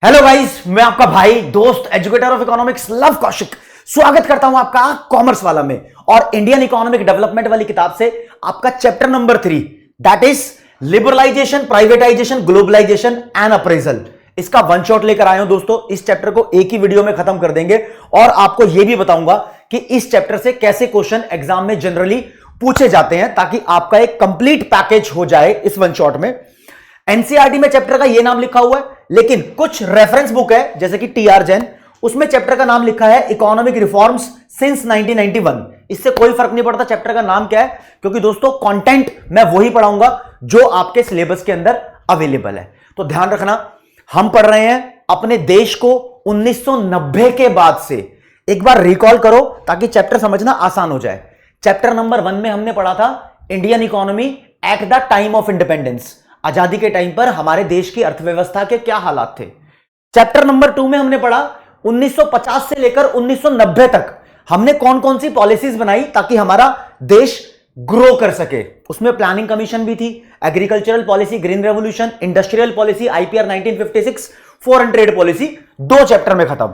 Hello guys, मैं आपका भाई दोस्त educator of economics love Kaushik स्वागत करता हूं आपका कॉमर्स वाला में और इंडियन इकोनॉमिक डेवलपमेंट वाली किताब से आपका chapter number 3 that is liberalisation, privatisation, globalisation and appraisal. इसका वन शॉट लेकर आया हूं दोस्तों। इस चैप्टर को एक ही वीडियो में खत्म कर देंगे और आपको यह भी बताऊंगा कि इस चैप्टर से कैसे क्वेश्चन एग्जाम में जनरली पूछे जाते हैं ताकि आपका एक कंप्लीट पैकेज हो जाए इस वन शॉट में। एनसीईआरटी में चैप्टर का ये नाम लिखा हुआ है, लेकिन कुछ रेफरेंस बुक है जैसे कि टीआर जैन, उसमें चैप्टर का नाम लिखा है इकोनॉमिक रिफॉर्म्स सिंस 1991। इससे कोई फर्क नहीं पड़ता चैप्टर का नाम क्या है, क्योंकि दोस्तों कंटेंट मैं वही पढ़ाऊंगा जो आपके सिलेबस के अंदर अवेलेबल है। तो ध्यान रखना, हम पढ़ रहे हैं अपने देश को 1990 के बाद से। एक बार रिकॉल करो ताकि चैप्टर समझना आसान हो जाए। चैप्टर नंबर 1 में हमने पढ़ा था Indian economy at the time of independence, आजादी के टाइम पर हमारे देश की अर्थव्यवस्था के क्या हालात थे। चैप्टर नंबर 2 में हमने पढ़ा 1950 से लेकर 1990 तक हमने कौन कौन सी पॉलिसीज बनाई ताकि हमारा देश ग्रो कर सके। उसमें प्लानिंग कमीशन भी थी, agricultural policy, green revolution, industrial policy, IPR 1956, foreign trade policy. 2 chapter में खत्म।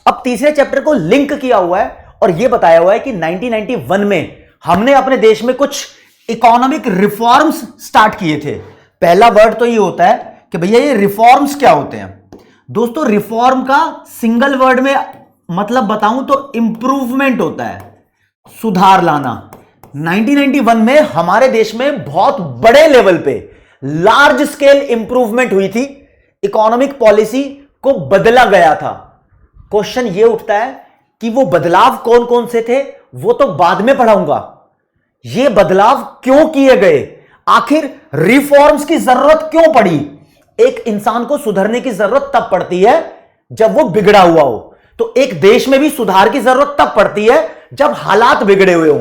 अब तीसरे चैप्टर को लिंक किया हुआ है और यह बताया हुआ है कि 1991 में हमने अपने देश में कुछ इकोनॉमिक रिफॉर्म्स स्टार्ट किए थे। पहला वर्ड तो ये होता है कि भैया ये रिफॉर्म्स क्या होते हैं। दोस्तों रिफॉर्म का सिंगल वर्ड में मतलब बताऊं तो इंप्रूवमेंट होता है, सुधार लाना। 1991 में हमारे देश में बहुत बड़े लेवल पे लार्ज स्केल इंप्रूवमेंट हुई थी, इकोनॉमिक पॉलिसी को बदला गया था। क्वेश्चन ये उठता है कि वो बदलाव कौन कौन से थे, वो तो बाद में पढ़ाऊंगा। ये बदलाव क्यों किए गए, आखिर रिफॉर्म्स की जरूरत क्यों पड़ी। एक इंसान को सुधरने की जरूरत तब पड़ती है जब वो बिगड़ा हुआ हो, तो एक देश में भी सुधार की जरूरत तब पड़ती है जब हालात बिगड़े हुए हो।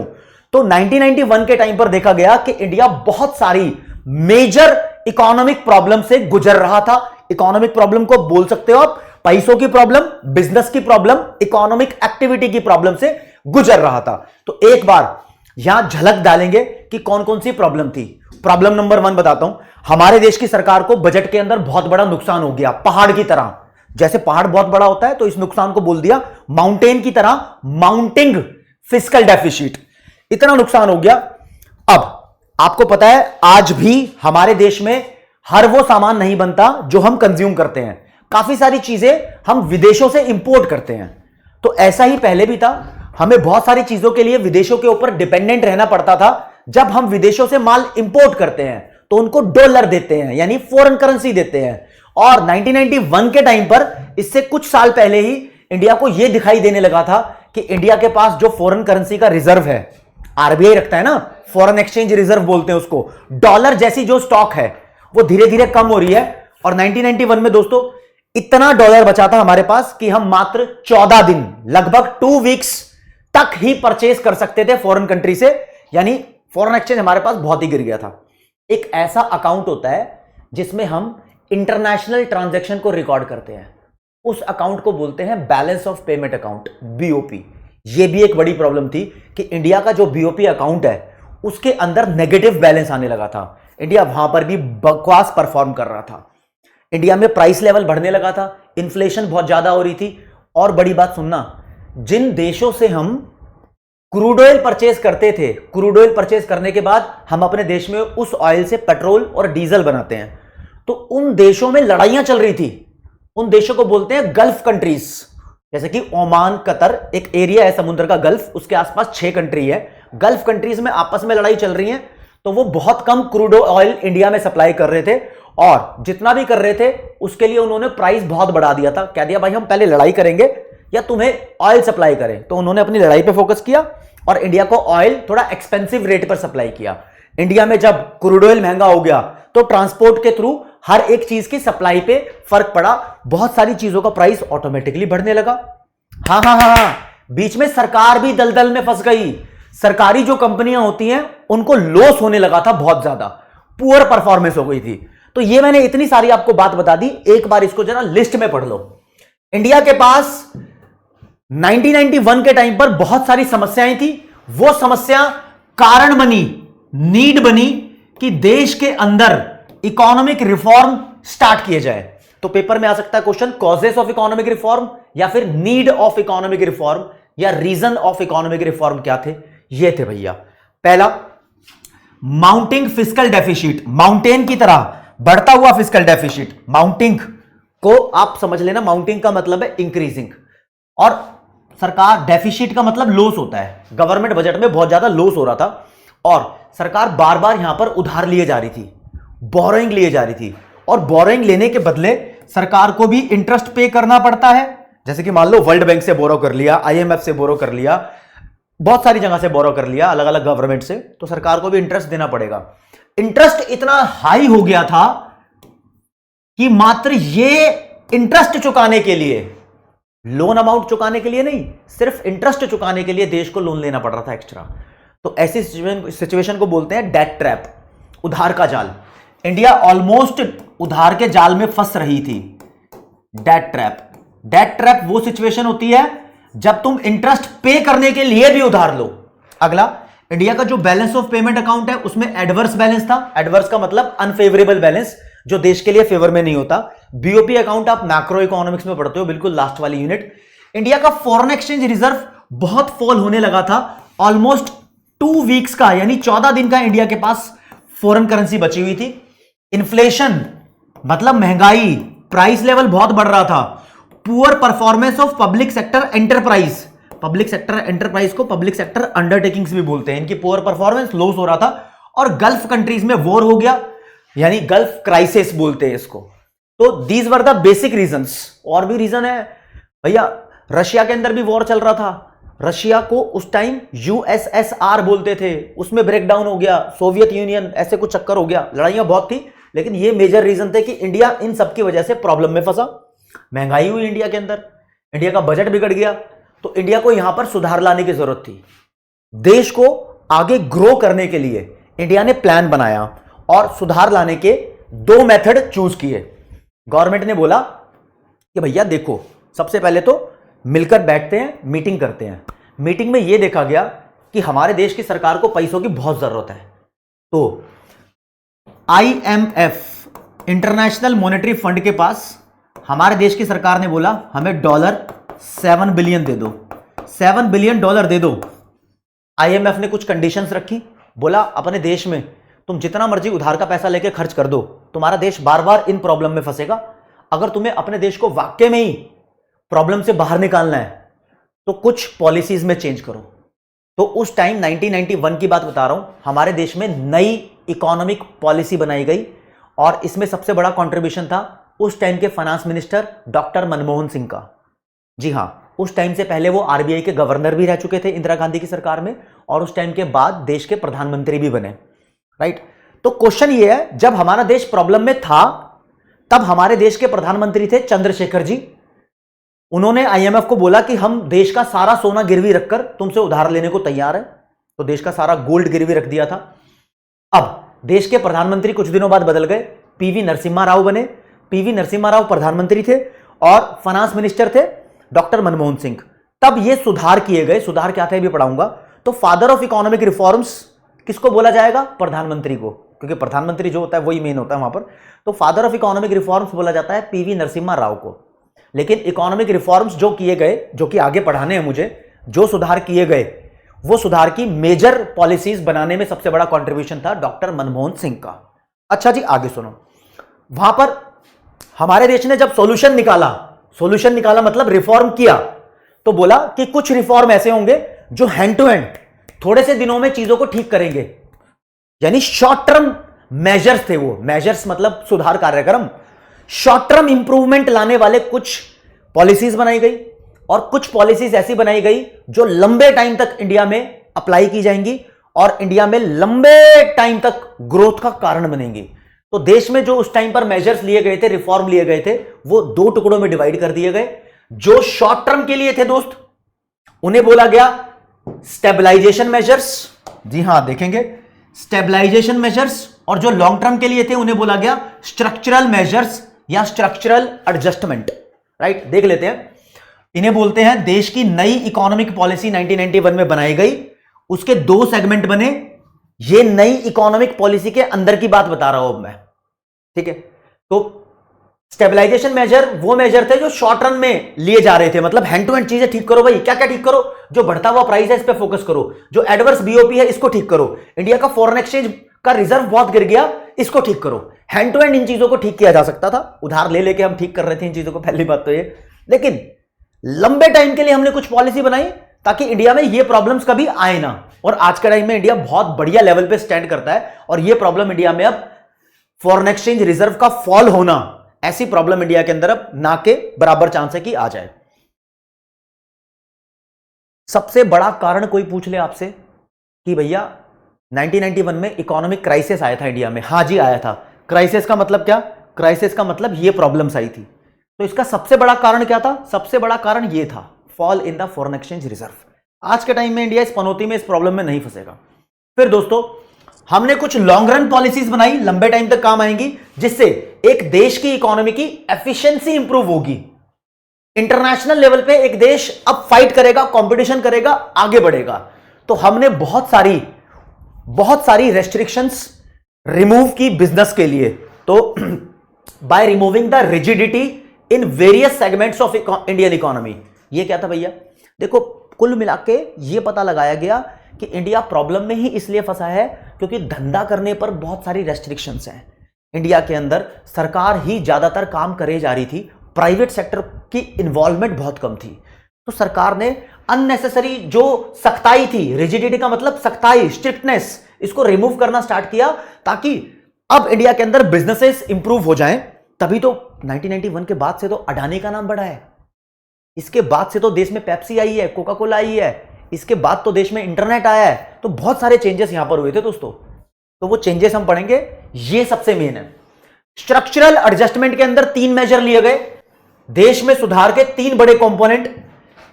तो 1991 के टाइम पर देखा गया कि इंडिया बहुत सारी मेजर इकोनॉमिक प्रॉब्लम से गुजर रहा था। इकोनॉमिक प्रॉब्लम को बोल सकते हो आप पैसों की प्रॉब्लम, बिजनेस की प्रॉब्लम, इकोनॉमिक एक्टिविटी की प्रॉब्लम से गुजर रहा था। तो एक बार यहां झलक डालेंगे कि कौन कौन सी प्रॉब्लम थी। प्रॉब्लम नंबर 1 बताता हूं। हमारे देश की सरकार को बजट के अंदर बहुत बड़ा नुकसान हो गया, पहाड़ की तरह। जैसे पहाड़ बहुत बड़ा होता है तो इस नुकसान को बोल दिया माउंटेन की तरह, माउंटिंग फिस्कल डेफिसिट। इतना नुकसान हो गया। अब आपको पता है आज भी हमारे देश में हर वो सामान नहीं बनता जो हम कंज्यूम करते हैं। काफी सारी चीजें हम विदेशों से इंपोर्ट करते हैं। तो ऐसा ही पहले भी था, हमें बहुत सारी चीजों के लिए विदेशों के ऊपर डिपेंडेंट रहना पड़ता था। जब हम विदेशों से माल इंपोर्ट करते हैं तो उनको डॉलर देते हैं, यानी फॉरेन करेंसी देते हैं। और 1991 के टाइम पर, इससे कुछ साल पहले ही इंडिया को यह दिखाई देने लगा था कि इंडिया के पास जो फॉरेन करेंसी का रिजर्व है, आरबीआई रखता है ना, फॉरेन एक्सचेंज रिजर्व बोलते हैं उसको, डॉलर जैसी जो स्टॉक है वो धीरे धीरे कम हो रही है। और 1991 में दोस्तों इतना डॉलर बचा था हमारे पास कि हम मात्र 14 दिन, लगभग 2 वीक्स तक ही परचेज कर सकते थे फॉरेन कंट्री से, यानी फॉरेन एक्सचेंज हमारे पास बहुत ही गिर गया था। एक ऐसा अकाउंट होता है जिसमें हम इंटरनेशनल ट्रांजैक्शन को रिकॉर्ड करते हैं, उस अकाउंट को बोलते हैं balance of payment account, BOP. यह भी एक बड़ी प्रॉब्लम थी कि इंडिया का जो बीओपी अकाउंट है उसके अंदर नेगेटिव बैलेंस आने लगा था। इंडिया वहां पर भी बकवास परफॉर्म कर रहा था। इंडिया में प्राइस लेवल बढ़ने लगा था, इन्फ्लेशन बहुत ज्यादा हो रही थी। और बड़ी बात सुनना, जिन देशों से हम क्रूड ऑयल परचेज करते थे, क्रूड ऑयल परचेज करने के बाद हम अपने देश में उस ऑयल से पेट्रोल और डीजल बनाते हैं, तो उन देशों में लड़ाइयां चल रही थी। उन देशों को बोलते हैं गल्फ कंट्रीज, जैसे कि ओमान, कतर, एक एरिया है समुद्र का गल्फ, उसके आसपास 6 कंट्री है। गल्फ कंट्रीज में आपस में लड़ाई चल रही है, तो वो बहुत कम क्रूड ऑयल इंडिया में सप्लाई कर रहे थे और जितना भी कर रहे थे उसके लिए उन्होंने प्राइस बहुत बढ़ा दिया था। कह दिया भाई हम पहले लड़ाई करेंगे या तुम्हें ऑयल सप्लाई करें। तो उन्होंने अपनी लड़ाई पे फोकस किया और इंडिया को ऑयल थोड़ा एक्सपेंसिव रेट पर सप्लाई किया। इंडिया में जब क्रूड ऑयल महंगा हो गया तो ट्रांसपोर्ट के थ्रू हर एक चीज की सप्लाई पे फर्क पड़ा, बहुत सारी चीजों का प्राइस ऑटोमेटिकली बढ़ने लगा। हाँ हाँ हाँ हाँ, बीच में सरकार भी दलदल में फंस गई। सरकारी जो कंपनियां होती हैं उनको लॉस होने लगा था, बहुत ज्यादा पुअर परफॉर्मेंस हो गई थी। तो ये मैंने इतनी सारी आपको बात बता दी, एक बार इसको जरा लिस्ट में पढ़ लो। इंडिया के पास 1991 के टाइम पर बहुत सारी समस्याएं थी। वो समस्या कारण बनी, नीड बनी कि देश के अंदर इकोनॉमिक रिफॉर्म स्टार्ट किए जाए। तो पेपर में आ सकता है question, causes of economic reform या फिर नीड ऑफ इकोनॉमिक रिफॉर्म या रीजन ऑफ इकोनॉमिक रिफॉर्म क्या थे? ये थे भैया, पहला माउंटिंग फिस्कल डेफिसिट, माउंटेन की तरह बढ़ता हुआ फिस्कल डेफिसिट। माउंटिंग को आप समझ लेना, माउंटिंग का मतलब है इंक्रीजिंग, और सरकार, डेफिसिट का मतलब लॉस होता है। गवर्नमेंट बजट में बहुत ज्यादा लॉस हो रहा था और सरकार बार बार यहां पर उधार लिए जा रही थी, बोरोइंग लिए जा रही थी, और बोरोइंग लेने के बदले सरकार को भी इंटरेस्ट पे करना पड़ता है। जैसे कि मान लो वर्ल्ड बैंक से बोरो कर लिया, आईएमएफ से बोरो कर लिया, बहुत सारी जगह से बोरो कर लिया, अलग अलग गवर्नमेंट से, तो सरकार को भी इंटरेस्ट देना पड़ेगा। इंटरेस्ट इतना हाई हो गया था कि मात्र ये इंटरेस्ट चुकाने के लिए, लोन अमाउंट चुकाने के लिए नहीं, सिर्फ इंटरेस्ट चुकाने के लिए देश को लोन लेना पड़ रहा था एक्स्ट्रा। तो ऐसी सिचुएशन को बोलते हैं डेट ट्रैप, उधार का जाल। इंडिया ऑलमोस्ट उधार के जाल में फंस रही थी। डेट ट्रैप, डेट ट्रैप वो सिचुएशन होती है जब तुम इंटरेस्ट पे करने के लिए भी उधार लो। अगला, इंडिया का जो बैलेंस ऑफ पेमेंट अकाउंट है उसमें एडवर्स बैलेंस था। एडवर्स का मतलब अनफेवरेबल बैलेंस, जो देश के लिए फेवर में नहीं होता। बीओपी अकाउंट आप मैक्रो इकोनॉमिक्स में पढ़ते हो, बिल्कुल लास्ट वाली यूनिट। इंडिया का फॉरेन एक्सचेंज रिजर्व बहुत फॉल होने लगा था, ऑलमोस्ट 2 वीक्स का, यानी 14 दिन का इंडिया के पास फॉरेन करेंसी बची हुई थी। इन्फ्लेशन मतलब महंगाई, प्राइस लेवल बहुत बढ़ रहा था। Poor performance of public sector enterprise, public sector enterprise को पब्लिक सेक्टर अंडरटेकिंग्स भी बोलते हैं। इनकी पुअर परफॉर्मेंस, लॉस हो रहा था, और गल्फ कंट्रीज में वॉर हो गया, यानी गल्फ क्राइसिस बोलते हैं इसको। तो these were the basic reasons. और भी रीजन है भैया, रशिया के अंदर भी वॉर चल रहा था। रशिया को उस टाइम यूएसएसआर बोलते थे, उसमें ब्रेकडाउन हो गया, सोवियत यूनियन, ऐसे कुछ चक्कर हो गया, लड़ाइयां बहुत थी। लेकिन ये मेजर रीजन थे कि इंडिया इन सब की वजह से प्रॉब्लम में फंसा। महंगाई हुई इंडिया के अंदर, इंडिया का बजट बिगड़ गया, तो इंडिया को यहां पर सुधार लाने की जरूरत थी। देश को आगे ग्रो करने के लिए इंडिया ने प्लान बनाया और सुधार लाने के 2 मेथड चूज किए। गवर्नमेंट ने बोला कि भैया देखो, सबसे पहले तो मिलकर बैठते हैं, मीटिंग करते हैं। मीटिंग में यह देखा गया कि हमारे देश की सरकार को पैसों की बहुत जरूरत है। तो आईएमएफ, इंटरनेशनल मॉनेटरी फंड के पास हमारे देश की सरकार ने बोला हमें $7 बिलियन दे दो, $7 बिलियन दे दो। आईएमएफ ने कुछ कंडीशंस रखी, बोला अपने देश में तुम जितना मर्जी उधार का पैसा लेके खर्च कर दो, तुम्हारा देश बार बार इन प्रॉब्लम में फंसेगा। अगर तुम्हें अपने देश को वाकई में ही प्रॉब्लम से बाहर निकालना है तो कुछ पॉलिसीज में चेंज करो। तो उस टाइम 1991 की बात बता रहा हूं, हमारे देश में नई इकोनॉमिक पॉलिसी बनाई गई और इसमें सबसे बड़ा कंट्रीब्यूशन था उस टाइम के finance minister doctor Manmohan Singh का। जी हां, उस टाइम से पहले वो आरबीआई के गवर्नर भी रह चुके थे इंदिरा गांधी की सरकार में, और उस टाइम के बाद देश के प्रधानमंत्री भी बने। राइट। तो क्वेश्चन ये है, जब हमारा देश प्रॉब्लम में था तब हमारे देश के प्रधानमंत्री थे चंद्रशेखर जी। उन्होंने आईएमएफ को बोला कि हम देश का सारा सोना गिरवी रखकर तुमसे उधार लेने को तैयार है। तो देश का सारा गोल्ड गिरवी रख दिया था। अब देश के प्रधानमंत्री कुछ दिनों बाद बदल गए, पीवी नरसिम्हा राव बने। पीवी नरसिम्हा राव प्रधानमंत्री थे और फाइनेंस मिनिस्टर थे डॉक्टर मनमोहन सिंह। तब ये सुधार किए गए। सुधार क्या थे भी पढ़ाऊंगा। तो फादर ऑफ इकोनॉमिक रिफॉर्म्स किसको बोला जाएगा? प्रधानमंत्री को, क्योंकि प्रधानमंत्री जो होता है वही मेन होता है वहां पर। तो फादर ऑफ इकोनॉमिक रिफॉर्म्स बोला जाता है पीवी नरसिम्हा राव को। लेकिन इकोनॉमिक रिफॉर्म्स जो किए गए, जो कि आगे पढ़ाने हैं मुझे, जो सुधार किए गए, वो सुधार की मेजर पॉलिसीज बनाने में सबसे बड़ा कंट्रीब्यूशन था डॉक्टर मनमोहन सिंह का। अच्छा जी, आगे सुनो। वहां पर हमारे देश ने जब सॉल्यूशन निकाला मतलब रिफॉर्म किया, तो बोला कि कुछ रिफॉर्म ऐसे होंगे जो हैंड टू हैंड थोड़े से दिनों में चीजों को ठीक करेंगे, यानी शॉर्ट टर्म मेजर्स थे वो। मेजर्स मतलब सुधार कार्यक्रम। शॉर्ट टर्म इंप्रूवमेंट लाने वाले कुछ पॉलिसीज बनाई गई और कुछ पॉलिसीज ऐसी बनाई गई जो लंबे टाइम तक इंडिया में अप्लाई की जाएंगी और इंडिया में लंबे टाइम तक ग्रोथ का कारण बनेंगी। तो देश में जो उस टाइम पर मेजर्स लिए गए थे, रिफॉर्म लिए गए थे, वो 2 टुकड़ों में डिवाइड कर दिए गए। जो शॉर्ट टर्म के लिए थे दोस्त, उन्हें बोला गया स्टेबलाइजेशन मेजर्स। जी हां, देखेंगे स्टेबलाइजेशन मेजर्स। और जो लॉन्ग टर्म के लिए थे उन्हें बोला गया स्ट्रक्चरल मेजर्स या स्ट्रक्चरल एडजस्टमेंट। राइट, देख लेते हैं। इन्हें बोलते हैं देश की नई इकोनॉमिक पॉलिसी 1991 में बनाई गई। उसके 2 सेगमेंट बने। ये नई इकोनॉमिक पॉलिसी के अंदर की बात बता रहा हूं अब मैं, ठीक है। तो स्टेबलाइजेशन मेजर वो मेजर थे जो शॉर्ट रन में लिए जा रहे थे, मतलब हैंड टू हैंड चीजें ठीक करो भाई। क्या क्या ठीक करो? जो बढ़ता हुआ प्राइस है इस पे फोकस करो, जो एडवर्स बीओपी है इसको ठीक करो, इंडिया का फॉरेन एक्सचेंज का रिजर्व बहुत गिर गया इसको ठीक करो। हैंड टू हैंड इन चीजों को ठीक किया जा सकता था, उधार ले लेके हम ठीक कर रहे थे इन चीजों को, पहली बात तो ये। लेकिन लंबे टाइम के लिए हमने कुछ पॉलिसी बनाई ताकि इंडिया में ये प्रॉब्लम्स कभी आए ना, और आज के टाइम में इंडिया बहुत बढ़िया लेवल पे स्टैंड करता है। और ये प्रॉब्लम इंडिया में अब फॉरेन एक्सचेंज रिजर्व का फॉल होना, ऐसी प्रॉब्लम इंडिया के अंदर अब ना के बराबर चांस है कि आ जाए। सबसे बड़ा कारण कोई पूछ ले आपसे कि भैया 1991 में इकोनॉमिक क्राइसिस आया था इंडिया में, हाँ जी आया था। क्राइसिस का मतलब क्या? क्राइसिस का मतलब ये प्रॉब्लम्स आई थी। तो इसका सबसे बड़ा कारण क्या था? सबसे बड़ा कारण ये था, fall in the foreign exchange reserve. आज के टाइम में इंडिया इस पनौती में, इस प्रॉब्लम में नहीं फंसेगा। फिर दोस्तों हमने कुछ लॉन्ग रन पॉलिसीज बनाई, लंबे टाइम तक काम आएंगी, जिससे एक देश की इकोनॉमी की एफिशिएंसी इंप्रूव होगी। इंटरनेशनल लेवल पे एक देश अब फाइट करेगा, कंपटीशन करेगा, आगे बढ़ेगा। तो हमने बहुत सारी रेस्ट्रिक्शंस रिमूव की बिजनेस के लिए। तो by removing the rigidity in various segments of Indian economy. ये क्या था भैया? देखो कुल मिला के ये पता लगाया गया कि इंडिया प्रॉब्लम में ही इसलिए फंसा है क्योंकि धंधा करने पर बहुत सारी रेस्ट्रिक्शंस हैं। इंडिया के अंदर सरकार ही ज्यादातर काम करे जा रही थी, प्राइवेट सेक्टर की इन्वॉल्वमेंट बहुत कम थी। तो सरकार ने अननेसेसरी जो सख्ताई थी, रिजिडिटी का मतलब सख्ताई, स्ट्रिक्टनेस, इसको रिमूव करना स्टार्ट किया ताकि अब इंडिया के अंदर बिजनेसेस इंप्रूव हो जाएं। तभी तो 1991 के बाद से तो अडानी का नाम बढ़ा है, इसके बाद से तो देश में पेप्सी आई है, कोका कोला आई है, इसके बाद तो देश में इंटरनेट आया है। तो बहुत सारे चेंजेस यहां पर हुए थे दोस्तों, तो वो चेंजेस हम पढ़ेंगे। ये सबसे मेन है। स्ट्रक्चरल एडजस्टमेंट के अंदर 3 मेजर लिए गए, देश में सुधार के 3 बड़े कंपोनेंट।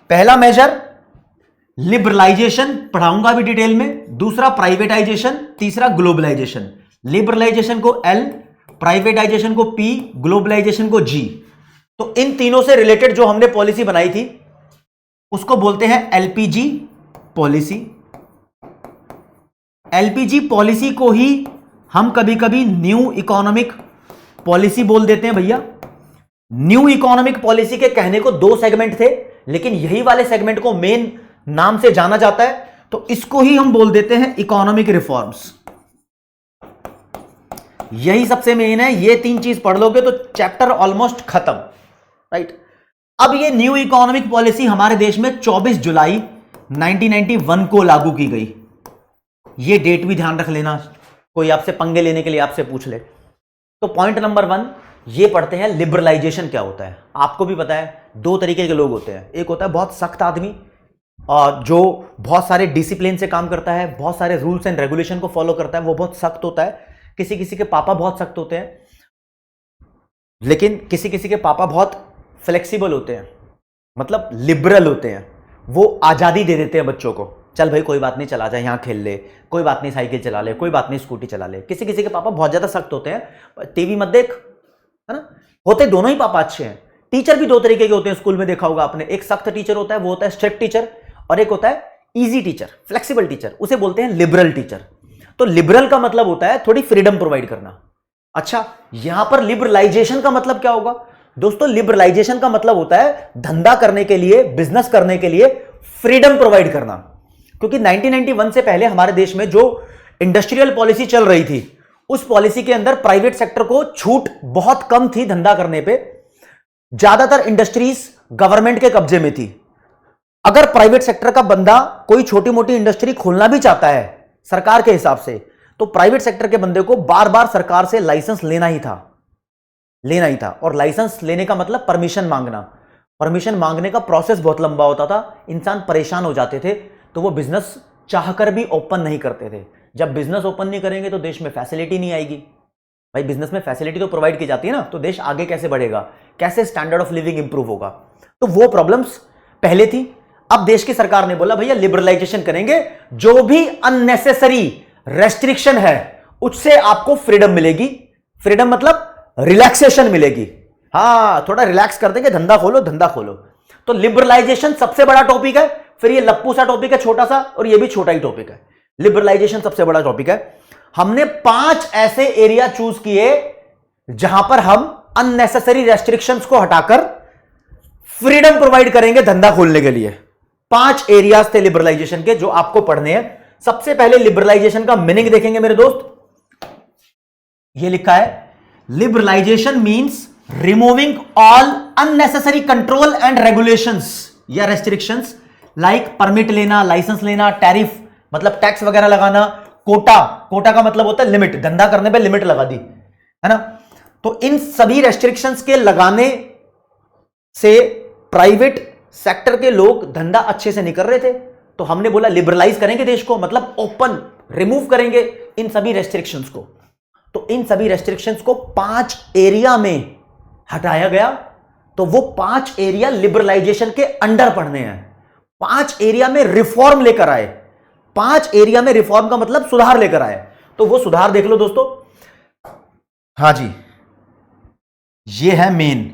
पहला मेजर लिबरलाइजेशन, पढ़ाऊंगा भी डिटेल में। दूसरा प्राइवेटाइजेशन, तीसरा ग्लोबलाइजेशन। लिबरलाइजेशन को L, प्राइवेटाइजेशन को P, ग्लोबलाइजेशन को G। तो इन तीनों से रिलेटेड जो हमने पॉलिसी बनाई थी उसको बोलते हैं LPG पॉलिसी। LPG पॉलिसी को ही हम कभी कभी न्यू इकोनॉमिक पॉलिसी बोल देते हैं भैया। न्यू इकोनॉमिक पॉलिसी के कहने को 2 सेगमेंट थे, लेकिन यही वाले सेगमेंट को मेन नाम से जाना जाता है, तो इसको ही हम बोल देते हैं इकोनॉमिक रिफॉर्म्स। यही सबसे मेन है। ये 3 चीज पढ़ लोगे तो चैप्टर ऑलमोस्ट खत्म, राइट। अब ये न्यू इकोनॉमिक पॉलिसी हमारे देश में 24 जुलाई 1991 को लागू की गई। ये डेट भी ध्यान रख लेना, कोई आपसे पंगे लेने के लिए आपसे पूछ ले। तो पॉइंट नंबर 1 ये पढ़ते हैं, लिबरलाइजेशन क्या होता है। आपको भी पता है 2 तरीके के लोग होते हैं। एक होता है बहुत सख्त आदमी और जो बहुत सारे डिसिप्लिन से काम करता है, बहुत सारे रूल्स एंड रेगुलेशन को फॉलो करता है, वो बहुत सख्त होता है। किसी किसी के पापा बहुत सख्त होते हैं, लेकिन किसी किसी के पापा बहुत फ्लेक्सिबल होते हैं, मतलब लिबरल होते हैं। वो आजादी दे देते हैं बच्चों को, चल भाई कोई बात नहीं, चला जा यहां खेल ले, कोई बात नहीं साइकिल चला ले, कोई बात नहीं स्कूटी चला ले। किसी किसी के पापा बहुत ज्यादा सख्त होते हैं, टीवी मत देख, है ना। होते दोनों ही पापा अच्छे हैं। टीचर भी 2 तरीके के होते हैं, स्कूल में देखा होगा आपने। एक सख्त टीचर होता है, वो होता है स्ट्रिक्ट टीचर, और एक होता है इजी टीचर, फ्लेक्सिबल टीचर, उसे बोलते हैं लिबरल टीचर। तो लिबरल का मतलब होता है थोड़ी फ्रीडम प्रोवाइड करना। अच्छा, यहां पर लिबरलाइजेशन का मतलब क्या होगा दोस्तों? लिबरलाइजेशन का मतलब होता है धंधा करने के लिए, बिजनेस करने के लिए फ्रीडम प्रोवाइड करना। क्योंकि 1991 से पहले हमारे देश में जो इंडस्ट्रियल पॉलिसी चल रही थी, उस पॉलिसी के अंदर प्राइवेट सेक्टर को छूट बहुत कम थी धंधा करने पे। ज्यादातर इंडस्ट्रीज गवर्नमेंट के कब्जे में थी। अगर प्राइवेट सेक्टर का बंदा कोई छोटी मोटी इंडस्ट्री खोलना भी चाहता है सरकार के हिसाब से, तो प्राइवेट सेक्टर के बंदे को बार बार सरकार से लाइसेंस लेना ही था। और लाइसेंस लेने का मतलब परमिशन मांगना। परमिशन मांगने का प्रोसेस बहुत लंबा होता था, इंसान परेशान हो जाते थे, तो वो बिजनेस चाहकर भी ओपन नहीं करते थे। जब बिजनेस ओपन नहीं करेंगे तो देश में फैसिलिटी नहीं आएगी। भाई बिजनेस में फैसिलिटी तो प्रोवाइड की जाती है ना, तो देश आगे कैसे बढ़ेगा, कैसे स्टैंडर्ड ऑफ लिविंग इंप्रूव होगा। तो वो प्रॉब्लम्स पहले थी। अब देश की सरकार ने बोला भैया लिबरलाइजेशन करेंगे, जो भी अननेसेसरी रेस्ट्रिक्शन है उससे आपको फ्रीडम मिलेगी। फ्रीडम मतलब रिलैक्सेशन मिलेगी। हाँ, थोड़ा रिलैक्स कर देंगे, धंधा खोलो। तो लिबरलाइजेशन सबसे बड़ा टॉपिक है। फिर ये लप्पू सा टॉपिक है छोटा सा, और ये भी छोटा ही टॉपिक है। लिबरलाइजेशन सबसे बड़ा टॉपिक है। हमने 5 ऐसे एरिया चूज किए जहां पर हम अननेसेसरी रेस्ट्रिक्शंस को हटाकर फ्रीडम प्रोवाइड करेंगे धंधा खोलने के लिए। 5 एरियाज थे लिबरलाइजेशन के जो आपको पढ़ने हैं। सबसे पहले लिबरलाइजेशन का मीनिंग देखेंगे मेरे दोस्त। यह लिखा है liberalisation means removing all unnecessary control and regulations या रेस्ट्रिक्शंस लाइक परमिट लेना, लाइसेंस लेना, टैरिफ मतलब टैक्स वगैरह लगाना, कोटा का मतलब होता है लिमिट, धंधा करने पे लिमिट लगा दी है ना। तो इन सभी रेस्ट्रिक्शंस के लगाने से प्राइवेट सेक्टर के लोग धंधा अच्छे से नहीं कर रहे थे, तो हमने बोला लिबरलाइज करेंगे देश को, मतलब ओपन, रिमूव करेंगे इन सभी रेस्ट्रिक्शंस को। तो इन सभी रेस्ट्रिक्शंस को 5 एरिया में हटाया गया। तो वो 5 एरिया लिबरलाइजेशन के अंडर पढ़ने हैं। 5 एरिया में रिफॉर्म लेकर आए। 5 एरिया में रिफॉर्म का मतलब सुधार लेकर आए। तो वो सुधार देख लो दोस्तों। हां जी, ये है मेन।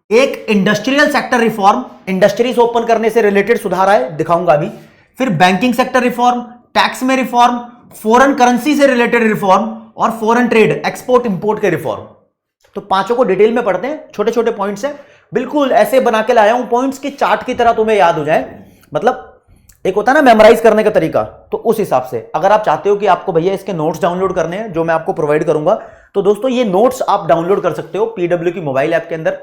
एक industrial sector reform, industries open करने से रिलेटेड सुधार आए, दिखाऊंगा अभी। फिर बैंकिंग सेक्टर रिफॉर्म, टैक्स में रिफॉर्म, फॉरेन करेंसी से रिलेटेड रिफॉर्म और फॉरेन ट्रेड, एक्सपोर्ट इंपोर्ट के रिफॉर्म। तो पांचों को डिटेल में पढ़ते हैं। छोटे छोटे पॉइंट्स हैं, बिल्कुल ऐसे बना के लाया हूं पॉइंट्स की चार्ट की तरह, तुम्हें याद हो जाए। मतलब एक होता है ना मेमोराइज करने का तरीका, तो उस हिसाब से अगर आप चाहते हो कि आपको भैया इसके नोट्स डाउनलोड करने हैं जो मैं आपको प्रोवाइड करूंगा, तो दोस्तों ये नोट्स आप डाउनलोड कर सकते हो पीडब्ल्यू की मोबाइल ऐप के अंदर।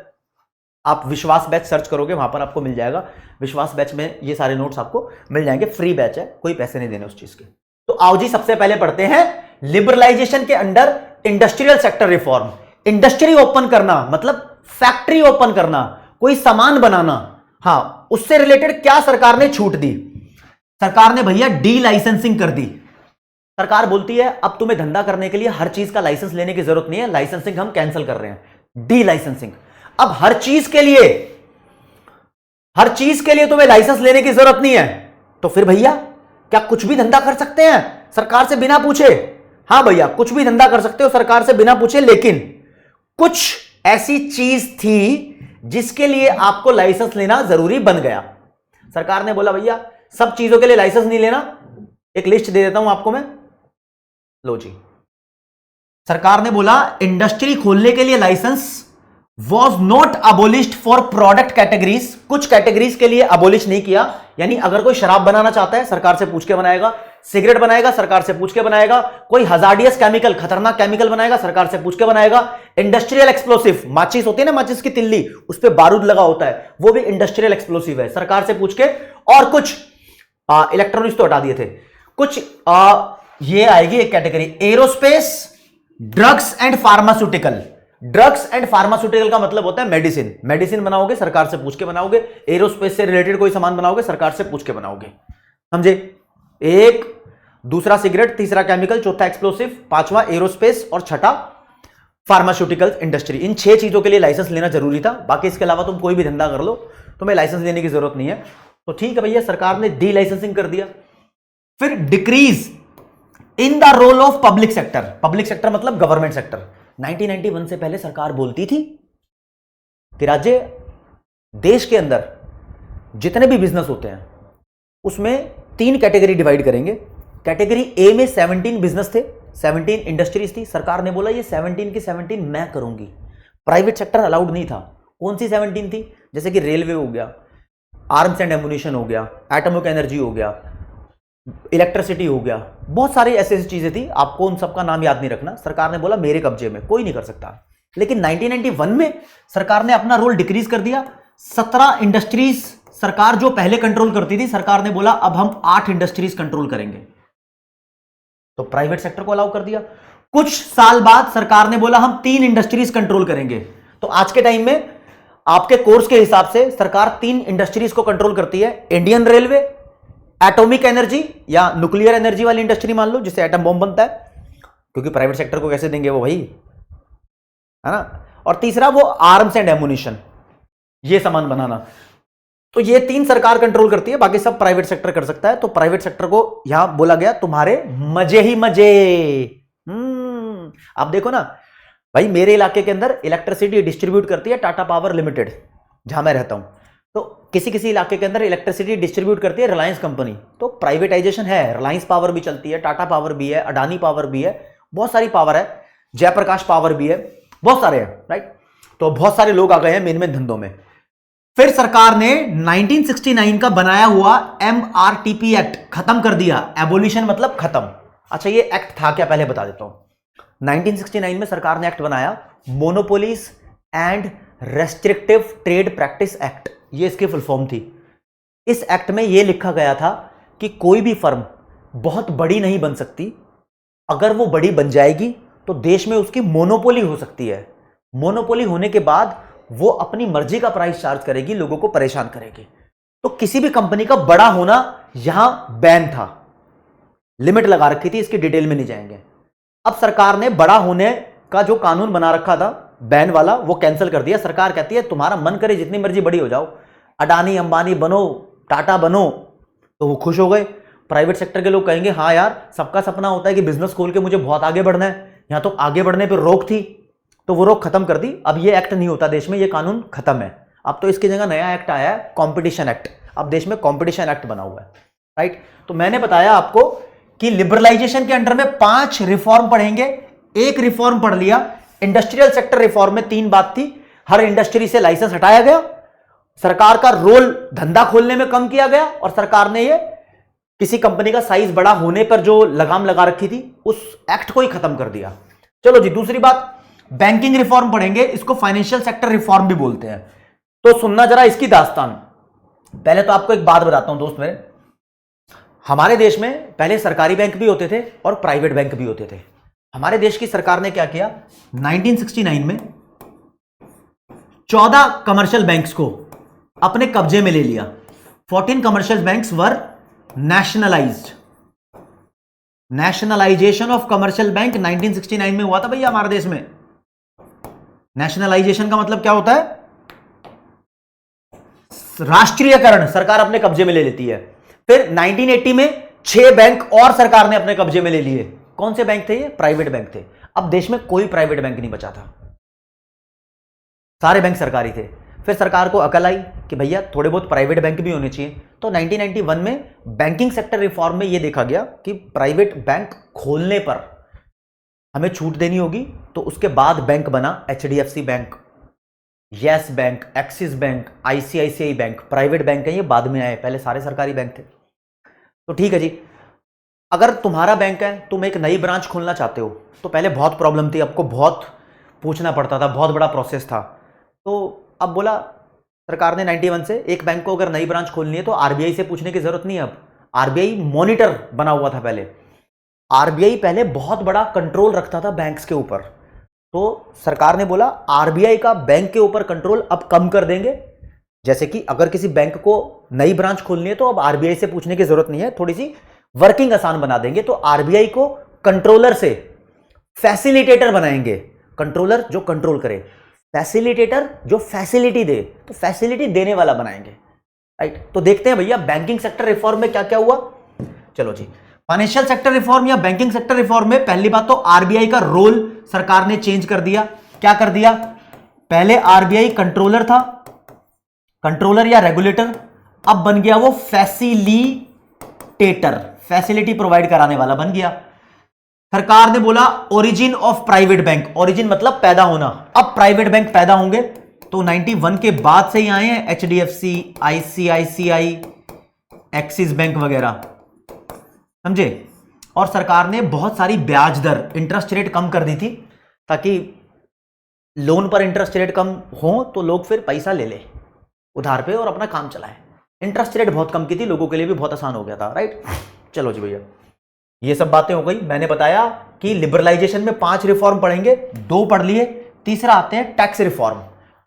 आप विश्वास बैच सर्च करोगे, वहां पर आपको मिल जाएगा। विश्वास बैच में ये सारे नोट्स आपको मिल जाएंगे, फ्री बैच है, कोई पैसे नहीं देने उस चीज के। तो आओ जी, सबसे पहले पढ़ते हैं लिबरलाइजेशन के under industrial sector reform. Industry open करना मतलब फैक्ट्री ओपन करना, कोई सामान बनाना। हां, उससे रिलेटेड क्या सरकार ने छूट दी? सरकार ने भैया डी लाइसेंसिंग कर दी। सरकार बोलती है अब तुम्हें धंधा करने के लिए हर चीज का लाइसेंस लेने की जरूरत नहीं है, लाइसेंसिंग हम कैंसिल कर रहे हैं, डी लाइसेंसिंग। अब हर चीज के लिए तुम्हें लाइसेंस लेने की जरूरत नहीं है। तो फिर भैया क्या कुछ भी धंधा कर सकते हैं सरकार से बिना पूछे? हां भैया, कुछ भी धंधा कर सकते हो सरकार से बिना पूछे, लेकिन कुछ ऐसी चीज थी जिसके लिए आपको लाइसेंस लेना जरूरी बन गया। सरकार ने बोला भैया सब चीजों के लिए लाइसेंस नहीं लेना। एक लिस्ट दे देता हूं आपको मैं, लो जी। सरकार ने बोला इंडस्ट्री खोलने के लिए licence was not abolished for product categories. कुछ कैटेगरीज के लिए अबोलिश नहीं किया, यानी अगर कोई शराब बनाना चाहता है सरकार से पूछ के बनाएगा, सिगरेट बनाएगा सरकार से पूछ के बनाएगा, कोई हजार्डियस केमिकल, खतरनाक केमिकल बनाएगा सरकार से पूछ के बनाएगा। इंडस्ट्रियल एक्सप्लोसिव, माचिस होती है ना, माचिस की तिल्ली, उस पर बारूद लगा होता है, वो भी इंडस्ट्रियल एक्सप्लोसिव है, सरकार से पूछ के। और कुछ इलेक्ट्रॉनिक्स तो हटा दिए थे, कुछ ये आएगी एक category aerospace, drugs and pharmaceutical. Drugs and pharmaceutical का मतलब होता है मेडिसिन। मेडिसिन बनाओगे सरकार से पूछ के बनाओगे, एरोस्पेस से रिलेटेड कोई सामान बनाओगे सरकार से पूछ के बनाओगे, समझे? एक, दूसरा सिगरेट, तीसरा केमिकल, चौथा एक्सप्लोसिव, पांचवा एरोस्पेस और छठा फार्मास्यूटिकल इंडस्ट्री। इन 6 चीजों के लिए लाइसेंस लेना जरूरी था। बाकी इसके अलावा तुम कोई भी धंधा कर लो, तुम्हें लाइसेंस लेने की जरूरत नहीं है। तो ठीक है भैया, सरकार ने डी लाइसेंसिंग कर दिया। फिर decrease in the role of public sector. Public sector मतलब गवर्नमेंट सेक्टर। 1991 से पहले सरकार बोलती थी कि राज्य, देश के अंदर जितने भी बिजनेस होते हैं उसमें 3 कैटेगरी डिवाइड करेंगे। कैटेगरी ए में 17 बिजनेस थे, 17 इंडस्ट्रीज थी। सरकार ने बोला ये 17 की 17 मैं करूंगी, प्राइवेट सेक्टर अलाउड नहीं था। कौन सी 17 थी? जैसे कि रेलवे हो गया, आर्म्स एंड एम्युनिशन हो गया, एटॉमिक एनर्जी हो गया, इलेक्ट्रिसिटी हो गया, बहुत सारी ऐसी चीजें थी, आपको उन सबका नाम याद नहीं रखना। सरकार ने बोला मेरे कब्जे में, कोई नहीं कर सकता। लेकिन 1991 में सरकार ने अपना रोल डिक्रीज कर दिया। 17 इंडस्ट्रीज सरकार जो पहले कंट्रोल करती थी, सरकार ने बोला अब हम 8 इंडस्ट्रीज कंट्रोल करेंगे, तो प्राइवेट सेक्टर को अलाउ कर दिया। कुछ साल बाद सरकार ने बोला हम 3 इंडस्ट्रीज कंट्रोल करेंगे। तो आज के टाइम में आपके कोर्स के हिसाब से सरकार 3 इंडस्ट्रीज को कंट्रोल करती है। इंडियन रेलवे, एटॉमिक एनर्जी या न्यूक्लियर एनर्जी वाली इंडस्ट्री मान लो, जिससे एटम बॉम्ब बनता है, क्योंकि प्राइवेट सेक्टर को कैसे देंगे वो भाई, है ना। और तीसरा वो आर्म्स एंड एम्युनिशन, ये सामान बनाना। तो ये 3 सरकार कंट्रोल करती है, बाकी सब प्राइवेट सेक्टर कर सकता है। तो प्राइवेट सेक्टर को यहां बोला गया तुम्हारे मजे ही मजे। आप देखो ना भाई, मेरे इलाके के अंदर इलेक्ट्रिसिटी डिस्ट्रीब्यूट करती है टाटा पावर लिमिटेड, जहां मैं रहता हूं। तो किसी किसी इलाके के अंदर इलेक्ट्रिसिटी डिस्ट्रीब्यूट करती है रिलायंस कंपनी। तो प्राइवेटाइजेशन है, रिलायंस पावर भी चलती है, टाटा पावर भी है, अडानी पावर भी है, बहुत सारी पावर है, जयप्रकाश पावर भी है, बहुत सारे हैं, राइट। तो बहुत सारे लोग आ गए हैं मेन मेन धंधों में। फिर सरकार ने 1969 का बनाया हुआ MRTP एक्ट खत्म कर दिया। एबोलिशन मतलब खत्म। अच्छा, ये एक्ट था क्या, पहले बता देता हूं। 1969 में सरकार ने एक्ट बनाया, monopolies and restrictive trade practice act, ये इसकी फुल फॉर्म थी। इस एक्ट में यह लिखा गया था कि कोई भी फर्म बहुत बड़ी नहीं बन सकती, अगर वो बड़ी बन जाएगी तो देश में उसकी मोनोपोली हो सकती है। मोनोपोली होने के बाद वो अपनी मर्जी का प्राइस चार्ज करेगी, लोगों को परेशान करेगी। तो किसी भी कंपनी का बड़ा होना यहां बैन था, लिमिट लगा रखी थी, इसकी डिटेल में नहीं जाएंगे। अब सरकार ने बड़ा होने का जो कानून बना रखा था बैन वाला, वो कैंसिल कर दिया। सरकार कहती है तुम्हारा मन करे जितनी मर्जी बड़ी हो जाओ, अडानी अंबानी बनो, टाटा बनो, तो वो खुश हो गए। प्राइवेट सेक्टर के लोग कहेंगे हाँ यार, सबका सपना होता है कि बिजनेस खोल के मुझे बहुत आगे बढ़ना है, यहां तो आगे बढ़ने पर रोक थी, तो वो रोक खत्म कर दी। अब ये एक्ट नहीं होता देश में, ये कानून खत्म है। अब तो इसकी जगह नया एक्ट आया है, कंपटीशन एक्ट। अब देश में कंपटीशन एक्ट बना हुआ है, राइट। तो मैंने बताया आपको कि लिबरलाइजेशन के अंडर में 5 रिफॉर्म पढ़ेंगे। एक रिफॉर्म पढ़ लिया, इंडस्ट्रियल सेक्टर रिफॉर्म में 3 बात थी। हर इंडस्ट्री से लाइसेंस हटाया गया, सरकार का रोल धंधा खोलने में कम किया गया, और सरकार ने ये किसी कंपनी का साइज बड़ा होने पर जो लगाम लगा रखी थी उस एक्ट को ही खत्म कर दिया। चलो जी, दूसरी बात, बैंकिंग रिफॉर्म पढ़ेंगे, इसको फाइनेंशियल सेक्टर रिफॉर्म भी बोलते हैं। तो सुनना जरा इसकी दास्तान। पहले तो आपको एक बात बताता हूं दोस्त मेरे, हमारे देश में पहले सरकारी बैंक भी होते थे और प्राइवेट बैंक भी होते थे। हमारे देश की सरकार ने क्या किया, 1969 में 14 कमर्शियल बैंक्स को अपने कब्जे में ले लिया। 14 commercial banks were nationalised. Nationalisation of commercial bank 1969 में हुआ था भैया हमारे देश में। नेशनलाइजेशन का मतलब क्या होता है, राष्ट्रीयकरण, सरकार अपने कब्जे में ले लेती है। फिर 1980 में 6 बैंक और सरकार ने अपने कब्जे में ले लिए। कौन से बैंक थे ये, प्राइवेट बैंक थे। अब देश में कोई प्राइवेट बैंक नहीं बचा था, सारे बैंक सरकारी थे। फिर सरकार को अकल आई कि भैया थोड़े बहुत प्राइवेट बैंक भी होने चाहिए। तो 1991 में बैंकिंग सेक्टर रिफॉर्म में यह देखा गया कि प्राइवेट बैंक खोलने पर हमें छूट देनी होगी। तो उसके बाद बैंक बना HDFC bank, yes bank, axis bank, ICICI bank. Private bank है ये, बाद में आए, पहले सारे सरकारी बैंक थे। तो ठीक है जी, अगर तुम्हारा बैंक है, तुम एक नई ब्रांच खोलना चाहते हो, तो पहले बहुत प्रॉब्लम थी, आपको बहुत पूछना पड़ता था, बहुत बड़ा प्रोसेस था। तो अब बोला सरकार ने 91 से, एक बैंक को अगर नई ब्रांच खोलनी है तो RBI से पूछने की जरूरत नहीं है। अब RBI मॉनिटर बना हुआ था पहले। RBI पहले बहुत बड़ा कंट्रोल रखता था बैंक्स के ऊपर, तो सरकार ने बोला RBI का बैंक के ऊपर कंट्रोल अब कम कर देंगे। जैसे कि अगर किसी बैंक को नई ब्रांच खोलनी है तो अब RBI से पूछने की जरूरत नहीं है, थोड़ी सी वर्किंग आसान बना देंगे। तो RBI को कंट्रोलर से फैसिलिटेटर बनाएंगे। कंट्रोलर जो कंट्रोल करे, फैसिलिटेटर जो फैसिलिटी दे, तो फैसिलिटी देने वाला बनाएंगे, राइट। तो देखते हैं भैया बैंकिंग सेक्टर रिफॉर्म में क्या क्या हुआ। चलो जी, फाइनेंशियल सेक्टर रिफॉर्म या बैंकिंग सेक्टर रिफॉर्म में पहली बात तो RBI का रोल सरकार ने चेंज कर दिया। क्या कर दिया, पहले RBI कंट्रोलर था, कंट्रोलर या रेगुलेटर, अब बन गया वो फैसिलिटेटर, फैसिलिटी प्रोवाइड कराने वाला बन गया। सरकार ने बोला origin of private bank, origin मतलब पैदा होना, अब प्राइवेट बैंक पैदा होंगे। तो 91 के बाद से ही आए हैं HDFC, ICICI, एक्सिस बैंक वगैरह, समझे। और सरकार ने बहुत सारी ब्याज दर, इंटरेस्ट रेट कम कर दी थी, ताकि लोन पर इंटरेस्ट रेट कम हो तो लोग फिर पैसा ले ले उधार पे और अपना काम चलाए। इंटरेस्ट रेट बहुत कम की थी, लोगों के लिए भी बहुत आसान हो गया था, राइट। चलो जी भैया, ये सब बातें हो गई। मैंने बताया कि लिबरलाइजेशन में 5 रिफॉर्म पढ़ेंगे, 2 पढ़ लिए। तीसरा आते हैं टैक्स रिफॉर्म।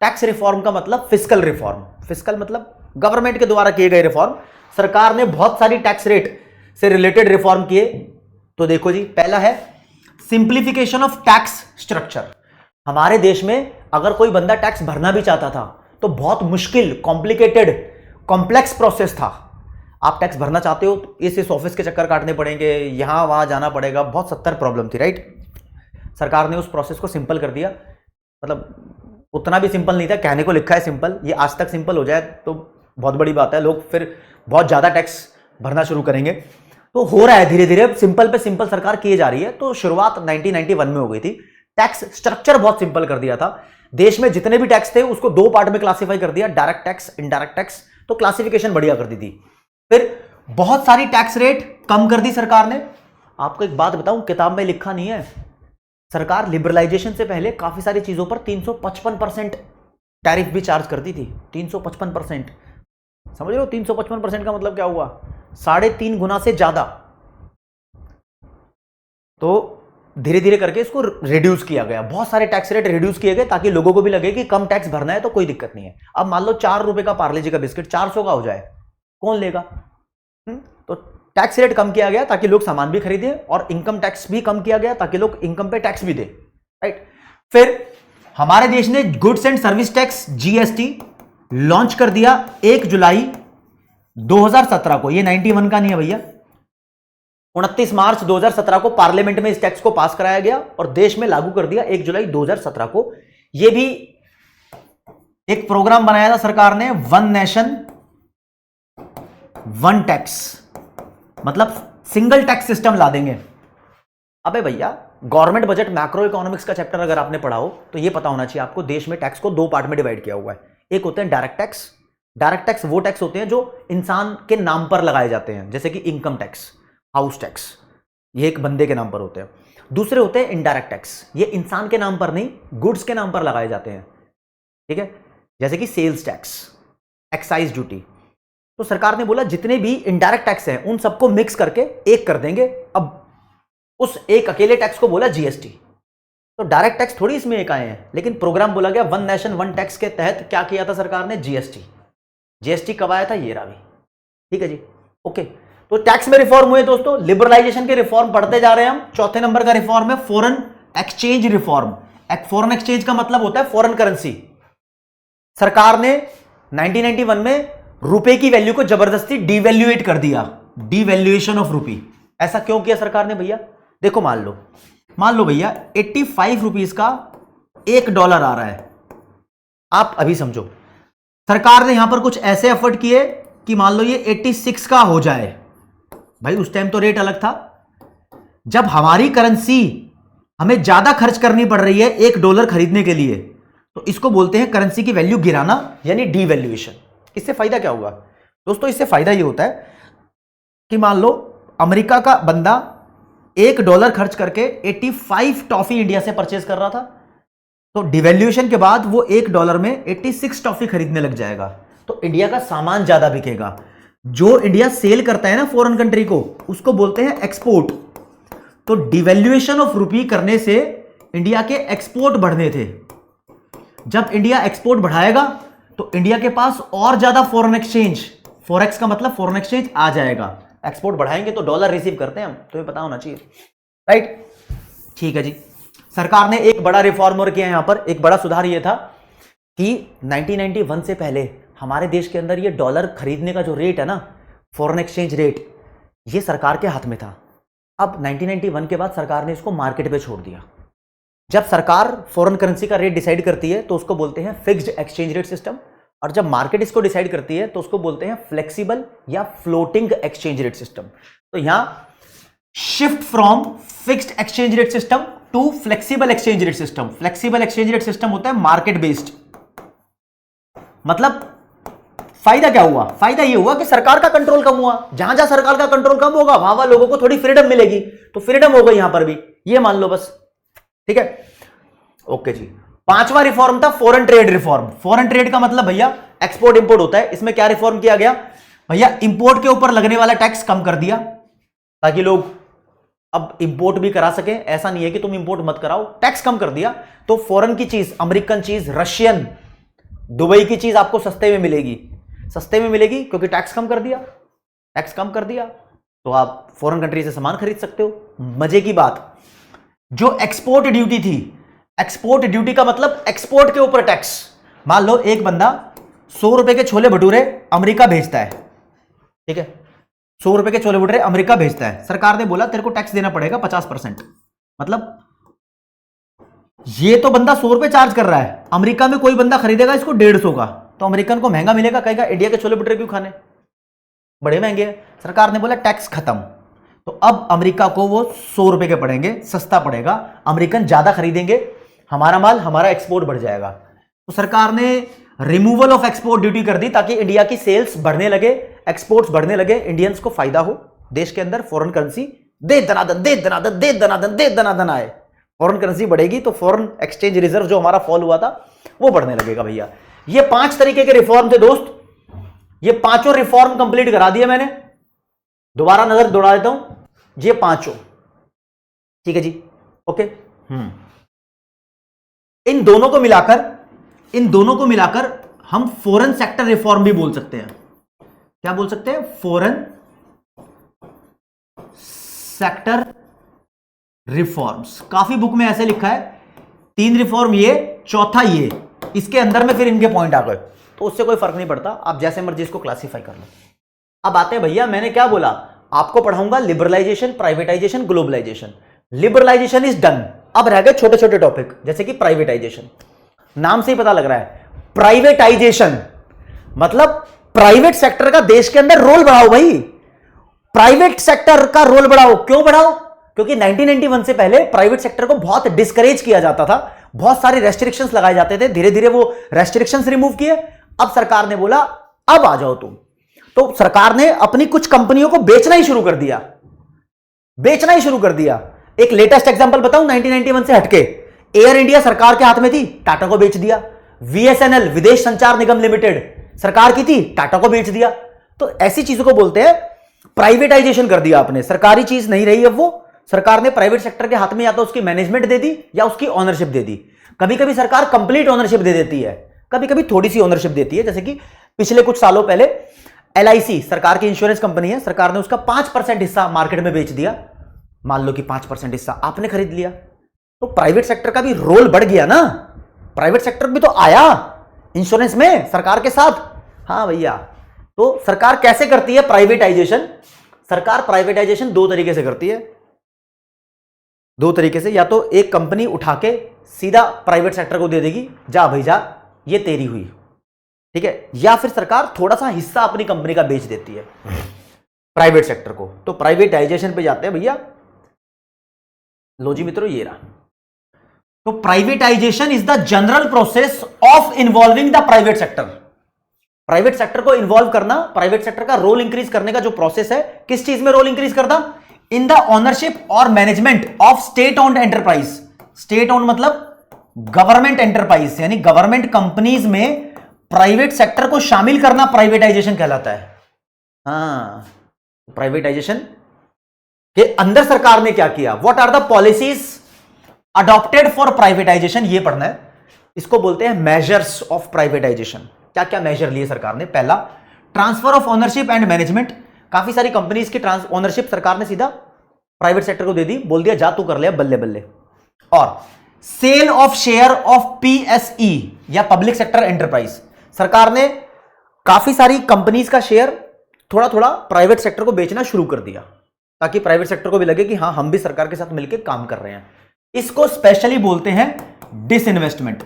टैक्स रिफॉर्म का मतलब फिस्कल रिफॉर्म, फिस्कल मतलब गवर्नमेंट के द्वारा किए गए रिफॉर्म। सरकार ने बहुत सारी टैक्स रेट से रिलेटेड रिफॉर्म किए। तो देखो जी, पहला है सिंप्लीफिकेशन ऑफ टैक्स स्ट्रक्चर। हमारे देश में अगर कोई बंदा टैक्स भरना भी चाहता था तो बहुत मुश्किल, कॉम्प्लिकेटेड, कॉम्प्लेक्स प्रोसेस था। आप टैक्स भरना चाहते हो तो इस ऑफिस के चक्कर काटने पड़ेंगे, यहां वहां जाना पड़ेगा, बहुत 70 प्रॉब्लम थी, राइट। सरकार ने उस प्रोसेस को सिंपल कर दिया। मतलब उतना भी सिंपल नहीं था, कहने को लिखा है सिंपल, ये आज तक सिंपल हो जाए तो बहुत बड़ी बात है, लोग फिर बहुत ज्यादा टैक्स भरना शुरू करेंगे। तो हो रहा है धीरे धीरे, सिंपल पे सिंपल सरकार किए जा रही है। तो शुरुआत 1991 में हो गई थी। टैक्स स्ट्रक्चर बहुत सिंपल कर दिया था। देश में जितने भी टैक्स थे उसको दो पार्ट में क्लासिफाई कर दिया, डायरेक्ट टैक्स, इनडायरेक्ट टैक्स। तो क्लासिफिकेशन बढ़िया कर दी थी। फिर बहुत सारी टैक्स रेट कम कर दी सरकार ने। आपको एक बात बताऊं, किताब में लिखा नहीं है, सरकार लिबरलाइजेशन से पहले काफी सारी चीजों पर 355% टैरिफ भी चार्ज करती थी। 355%, समझ रहे हो? 355% का मतलब क्या हुआ? 3.5 गुना से ज्यादा। तो धीरे धीरे करके इसको रिड्यूस किया गया, बहुत सारे टैक्स रेट रिड्यूस किए गए ताकि लोगों को भी लगे कि कम टैक्स भरना है तो कोई दिक्कत नहीं है। अब मान लो 4 रुपए का पार्ले जी का बिस्किट 400 का हो जाए, कौन लेगा? तो टैक्स रेट कम किया गया ताकि लोग सामान भी खरीदें, और इनकम टैक्स भी कम किया गया ताकि लोग इनकम पे टैक्स भी दे, राइट। फिर हमारे देश ने goods and service tax GST launch कर दिया 1 जुलाई 2017 को। ये 91 का नहीं है भैया। 29 मार्च 2017 को पार्लियामेंट में इस टैक्स को पास कराया गया और देश में लागू कर दिया 1 जुलाई 2017 को। यह भी एक प्रोग्राम बनाया था सरकार ने, वन नेशन वन टैक्स, मतलब सिंगल टैक्स सिस्टम ला देंगे। अबे भैया, गवर्नमेंट बजट मैक्रो इकोनॉमिक्स का चैप्टर अगर आपने पढ़ा हो तो यह पता होना चाहिए आपको, देश में टैक्स को दो पार्ट में डिवाइड किया हुआ है। एक होते हैं डायरेक्ट टैक्स। डायरेक्ट टैक्स वो टैक्स होते हैं जो इंसान के नाम पर लगाए जाते हैं, जैसे कि इनकम टैक्स, हाउस टैक्स, ये एक बंदे के नाम पर होते हैं। दूसरे होते हैं इनडायरेक्ट टैक्स, ये इंसान के नाम पर नहीं, गुड्स के नाम पर लगाए जाते हैं, ठीक है, जैसे कि सेल्स टैक्स, एक्साइज ड्यूटी। तो सरकार ने बोला जितने भी इनडायरेक्ट टैक्स हैं उन सबको मिक्स करके एक कर देंगे। अब उस एक अकेले टैक्स को बोला जीएसटी। तो डायरेक्ट टैक्स थोड़ी इसमें एक आए हैं, लेकिन प्रोग्राम बोला गया वन नेशन वन टैक्स के तहत क्या किया था सरकार ने? जीएसटी। जीएसटी कब आया था? ये रहा भी, ठीक है जी, ओके। तो टैक्स में रिफॉर्म हुए दोस्तों, लिबरलाइजेशन के रिफॉर्म पढ़ते जा रहे हैं हम। चौथे नंबर का रिफॉर्म है foreign exchange reform. Foreign exchange का मतलब होता है फॉरेन करेंसी। सरकार ने 1991 में रुपए की वैल्यू को जबरदस्ती डिवैल्यूएट कर दिया, डिवैल्यूएशन ऑफ रुपी। ऐसा क्यों किया सरकार ने भैया? देखो, मान लो भैया 85 रुपीज का $1 आ रहा है। आप अभी समझो, सरकार ने यहां पर कुछ ऐसे एफर्ट किए कि मान लो ये 86 का हो जाए। भाई उस टाइम तो रेट अलग था। जब हमारी करेंसी हमें ज्यादा खर्च करनी पड़ रही है $1 खरीदने के लिए, तो इसको बोलते हैं करेंसी की वैल्यू गिराना, यानी डिवैल्यूएशन। इससे फायदा क्या होगा दोस्तों? इससे फायदा ये होता है कि मान लो अमेरिका का बंदा $1 खर्च करके 85 टॉफी इंडिया से परचेज कर रहा था, तो डिवैल्यूएशन के बाद वो $1 में 86 टॉफी खरीदने लग जाएगा, तो इंडिया का सामान ज्यादा बिकेगा। जो इंडिया सेल करता है ना फॉरेन कंट्री को, उसको बोलते हैं एक्सपोर्ट। तो डिवैल्यूएशन ऑफ रुपी करने से इंडिया के एक्सपोर्ट बढ़ने थे। जब इंडिया एक्सपोर्ट बढ़ाएगा तो इंडिया के पास और ज्यादा फॉरेन एक्सचेंज, फॉरेक्स का मतलब फॉरेन एक्सचेंज, आ जाएगा। एक्सपोर्ट बढ़ाएंगे तो डॉलर रिसीव करते हैं हम, तुम्हें पता होना चाहिए, राइट। ठीक है जी। सरकार ने एक बड़ा रिफॉर्म और किया, यहां पर एक बड़ा सुधार यह था कि 1991 से पहले हमारे देश के अंदर ये डॉलर खरीदने का जो रेट है ना, फॉरेन एक्सचेंज रेट, ये सरकार के हाथ में था। अब 1991 के बाद सरकार ने इसको मार्केट पे छोड़ दिया। जब सरकार फॉरेन करेंसी का रेट डिसाइड करती है तो उसको बोलते हैं फिक्स्ड एक्सचेंज रेट सिस्टम, और जब मार्केट इसको डिसाइड करती है तो उसको बोलते हैं फ्लेक्सिबल या फ्लोटिंग एक्सचेंज रेट सिस्टम। तो यहां shift from fixed exchange rate system to flexible exchange rate system. Flexible exchange rate system होता है मार्केट बेस्ड। मतलब फायदा क्या हुआ? फायदा ये हुआ कि सरकार का कंट्रोल कम हुआ। जहां जहां सरकार का कंट्रोल कम होगा वहां वहां लोगों को थोड़ी फ्रीडम मिलेगी, तो फ्रीडम हो गई यहां पर भी, ये मान लो बस, ठीक है, ओके जी। पांचवा रिफॉर्म था foreign trade reform. Foreign trade का मतलब भैया एक्सपोर्ट इंपोर्ट होता है। इसमें क्या रिफॉर्म किया गया भैया? इंपोर्ट के ऊपर लगने वाला टैक्स कम कर दिया ताकि लोग अब इंपोर्ट भी करा सके। ऐसा नहीं है कि तुम इंपोर्ट मत कराओ, टैक्स कम कर दिया। तो फॉरेन की चीज, अमेरिकन चीज, रशियन, दुबई की चीज आपको सस्ते में मिलेगी। सस्ते में मिलेगी क्योंकि टैक्स कम कर दिया। टैक्स कम कर दिया तो आप फॉरेन कंट्री से सामान खरीद सकते हो। मजे की बात, जो एक्सपोर्ट ड्यूटी थी, एक्सपोर्ट ड्यूटी का मतलब एक्सपोर्ट के ऊपर टैक्स। मान लो एक बंदा 100 रुपए के छोले भटूरे अमेरिका भेजता है, ठीक है, 100 रुपए के छोले भटूरे अमेरिका भेजता है। सरकार ने बोला तेरे को टैक्स देना पड़ेगा 50%। मतलब ये तो बंदा 100 रुपए चार्ज कर रहा है, अमेरिका में कोई बंदा खरीदेगा इसको 150 का, तो अमेरिकन को महंगा मिलेगा, कहेगा इंडिया के छोले भटूरे क्यों खाने, बड़े महंगे हैं। सरकार ने बोला टैक्स खत्म, तो अब अमेरिका को वो 100 रुपए के पड़ेंगे, सस्ता पड़ेगा, अमेरिकन ज्यादा खरीदेंगे, हमारा माल, हमारा एक्सपोर्ट बढ़ जाएगा। तो सरकार ने रिमूवल ऑफ एक्सपोर्ट ड्यूटी कर दी ताकि इंडिया की सेल्स बढ़ने लगे, एक्सपोर्ट्स बढ़ने लगे, इंडियंस को फायदा हो, देश के अंदर फॉरेन करेंसी दे दनादन दे दनादन दे दनादन दे दनादन आए। फॉरेन करेंसी बढ़ेगी तो फॉरेन एक्सचेंज रिजर्व जो हमारा फॉल हुआ था वो बढ़ने लगेगा भैया। ये 5 तरीके के रिफॉर्म थे दोस्त, ये पांचों रिफॉर्म कंप्लीट करा दिए मैंने। दोबारा नजर दौड़ा देता हूं, ये पांचों, ठीक है जी, ओके। इन दोनों को मिलाकर हम फॉरेन सेक्टर रिफॉर्म भी बोल सकते हैं। क्या बोल सकते हैं? Foreign sector reforms. काफी बुक में ऐसे लिखा है, 3 रिफॉर्म ये, चौथा ये, इसके अंदर में फिर इनके पॉइंट आ गए, तो उससे कोई फर्क नहीं पड़ता, आप जैसे मर्जी इसको क्लासीफाई कर लो। अब आते हैं भैया, मैंने क्या बोला, आपको पढ़ाऊंगा liberalisation, privatisation, globalisation. Liberalisation is done, अब रह गए छोटे छोटे टॉपिक, जैसे कि प्राइवेटाइजेशन। नाम से ही पता लग रहा है, प्राइवेटाइजेशन मतलब प्राइवेट सेक्टर का देश के अंदर रोल बढ़ाओ भाई, प्राइवेट सेक्टर का रोल बढ़ाओ। क्यों बढ़ाओ? क्योंकि 1991 से पहले प्राइवेट सेक्टर को बहुत डिस्करेज किया जाता था, बहुत सारे रेस्ट्रिक्शंस लगाए जाते थे, धीरे धीरे वो रेस्ट्रिक्शंस रिमूव किए। अब सरकार ने बोला अब आ जाओ तुम, तो सरकार ने अपनी कुछ कंपनियों को बेचना ही शुरू कर दिया, बेचना ही शुरू कर दिया। एक लेटेस्ट एग्जांपल बताऊं, 1991 से हटके, एयर इंडिया सरकार के हाथ में थी, टाटा को बेच दिया। VSNL विदेश संचार निगम लिमिटेड सरकार की थी, टाटा को बेच दिया। तो ऐसी चीजों को बोलते हैं प्राइवेटाइजेशन कर दिया आपने, सरकारी चीज नहीं रही अब वो, सरकार ने प्राइवेट सेक्टर के हाथ में या तो उसकी मैनेजमेंट दे दी या उसकी ओनरशिप दे दी। कभी कभी सरकार कंप्लीट ओनरशिप दे देती है, कभी कभी थोड़ी सी ओनरशिप देती है। जैसे कि पिछले कुछ सालों पहले LIC सरकार की इंश्योरेंस कंपनी है, सरकार ने उसका 5% हिस्सा मार्केट में बेच दिया। मान लो कि 5% हिस्सा आपने खरीद लिया, तो प्राइवेट सेक्टर का भी रोल बढ़ गया ना, प्राइवेट सेक्टर भी तो आया इंश्योरेंस में सरकार के साथ। हाँ भैया, तो सरकार कैसे करती है प्राइवेटाइजेशन? सरकार प्राइवेटाइजेशन 2 तरीके से करती है, 2 तरीके से। या तो एक कंपनी उठा के सीधा प्राइवेट सेक्टर को दे देगी, जा भाई जा, ये तेरी हुई, ठीक है, या फिर सरकार थोड़ा सा हिस्सा अपनी कंपनी का बेच देती है प्राइवेट सेक्टर को। तो प्राइवेटाइजेशन पे जाते हैं भैया। लो जी मित्रों, ये रहा। तो privatisation is the general process of involving the private sector. Private sector को इन्वॉल्व करना, प्राइवेट सेक्टर का रोल इंक्रीज करने का जो प्रोसेस है, किस चीज में रोल इंक्रीज करना? इन द ओनरशिप और management of state owned enterprise. State owned मतलब गवर्नमेंट एंटरप्राइज, यानी गवर्नमेंट कंपनीज में प्राइवेट सेक्टर को शामिल करना प्राइवेटाइजेशन कहलाता है। हाँ, प्राइवेटाइजेशन के अंदर सरकार ने क्या किया, what are the policies adopted for privatisation, ये पढ़ना है। इसको बोलते हैं मेजर्स ऑफ प्राइवेटाइजेशन। क्या क्या मेजर लिए सरकार ने? पहला, transfer of ownership and management. काफी सारी कंपनीज की ओनरशिप सरकार ने सीधा प्राइवेट सेक्टर को दे दी, बोल दिया जा तू कर ले बल्ले बल्ले। और sale of share of PSE या पब्लिक सेक्टर एंटरप्राइज। सरकार ने काफी सारी कंपनीज का शेयर थोड़ा थोड़ा प्राइवेट सेक्टर को बेचना शुरू कर दिया, ताकि प्राइवेट सेक्टर को भी लगे कि हाँ हम भी सरकार के साथ मिलकर काम कर रहे हैं। इसको स्पेशली बोलते हैं डिसइन्वेस्टमेंट।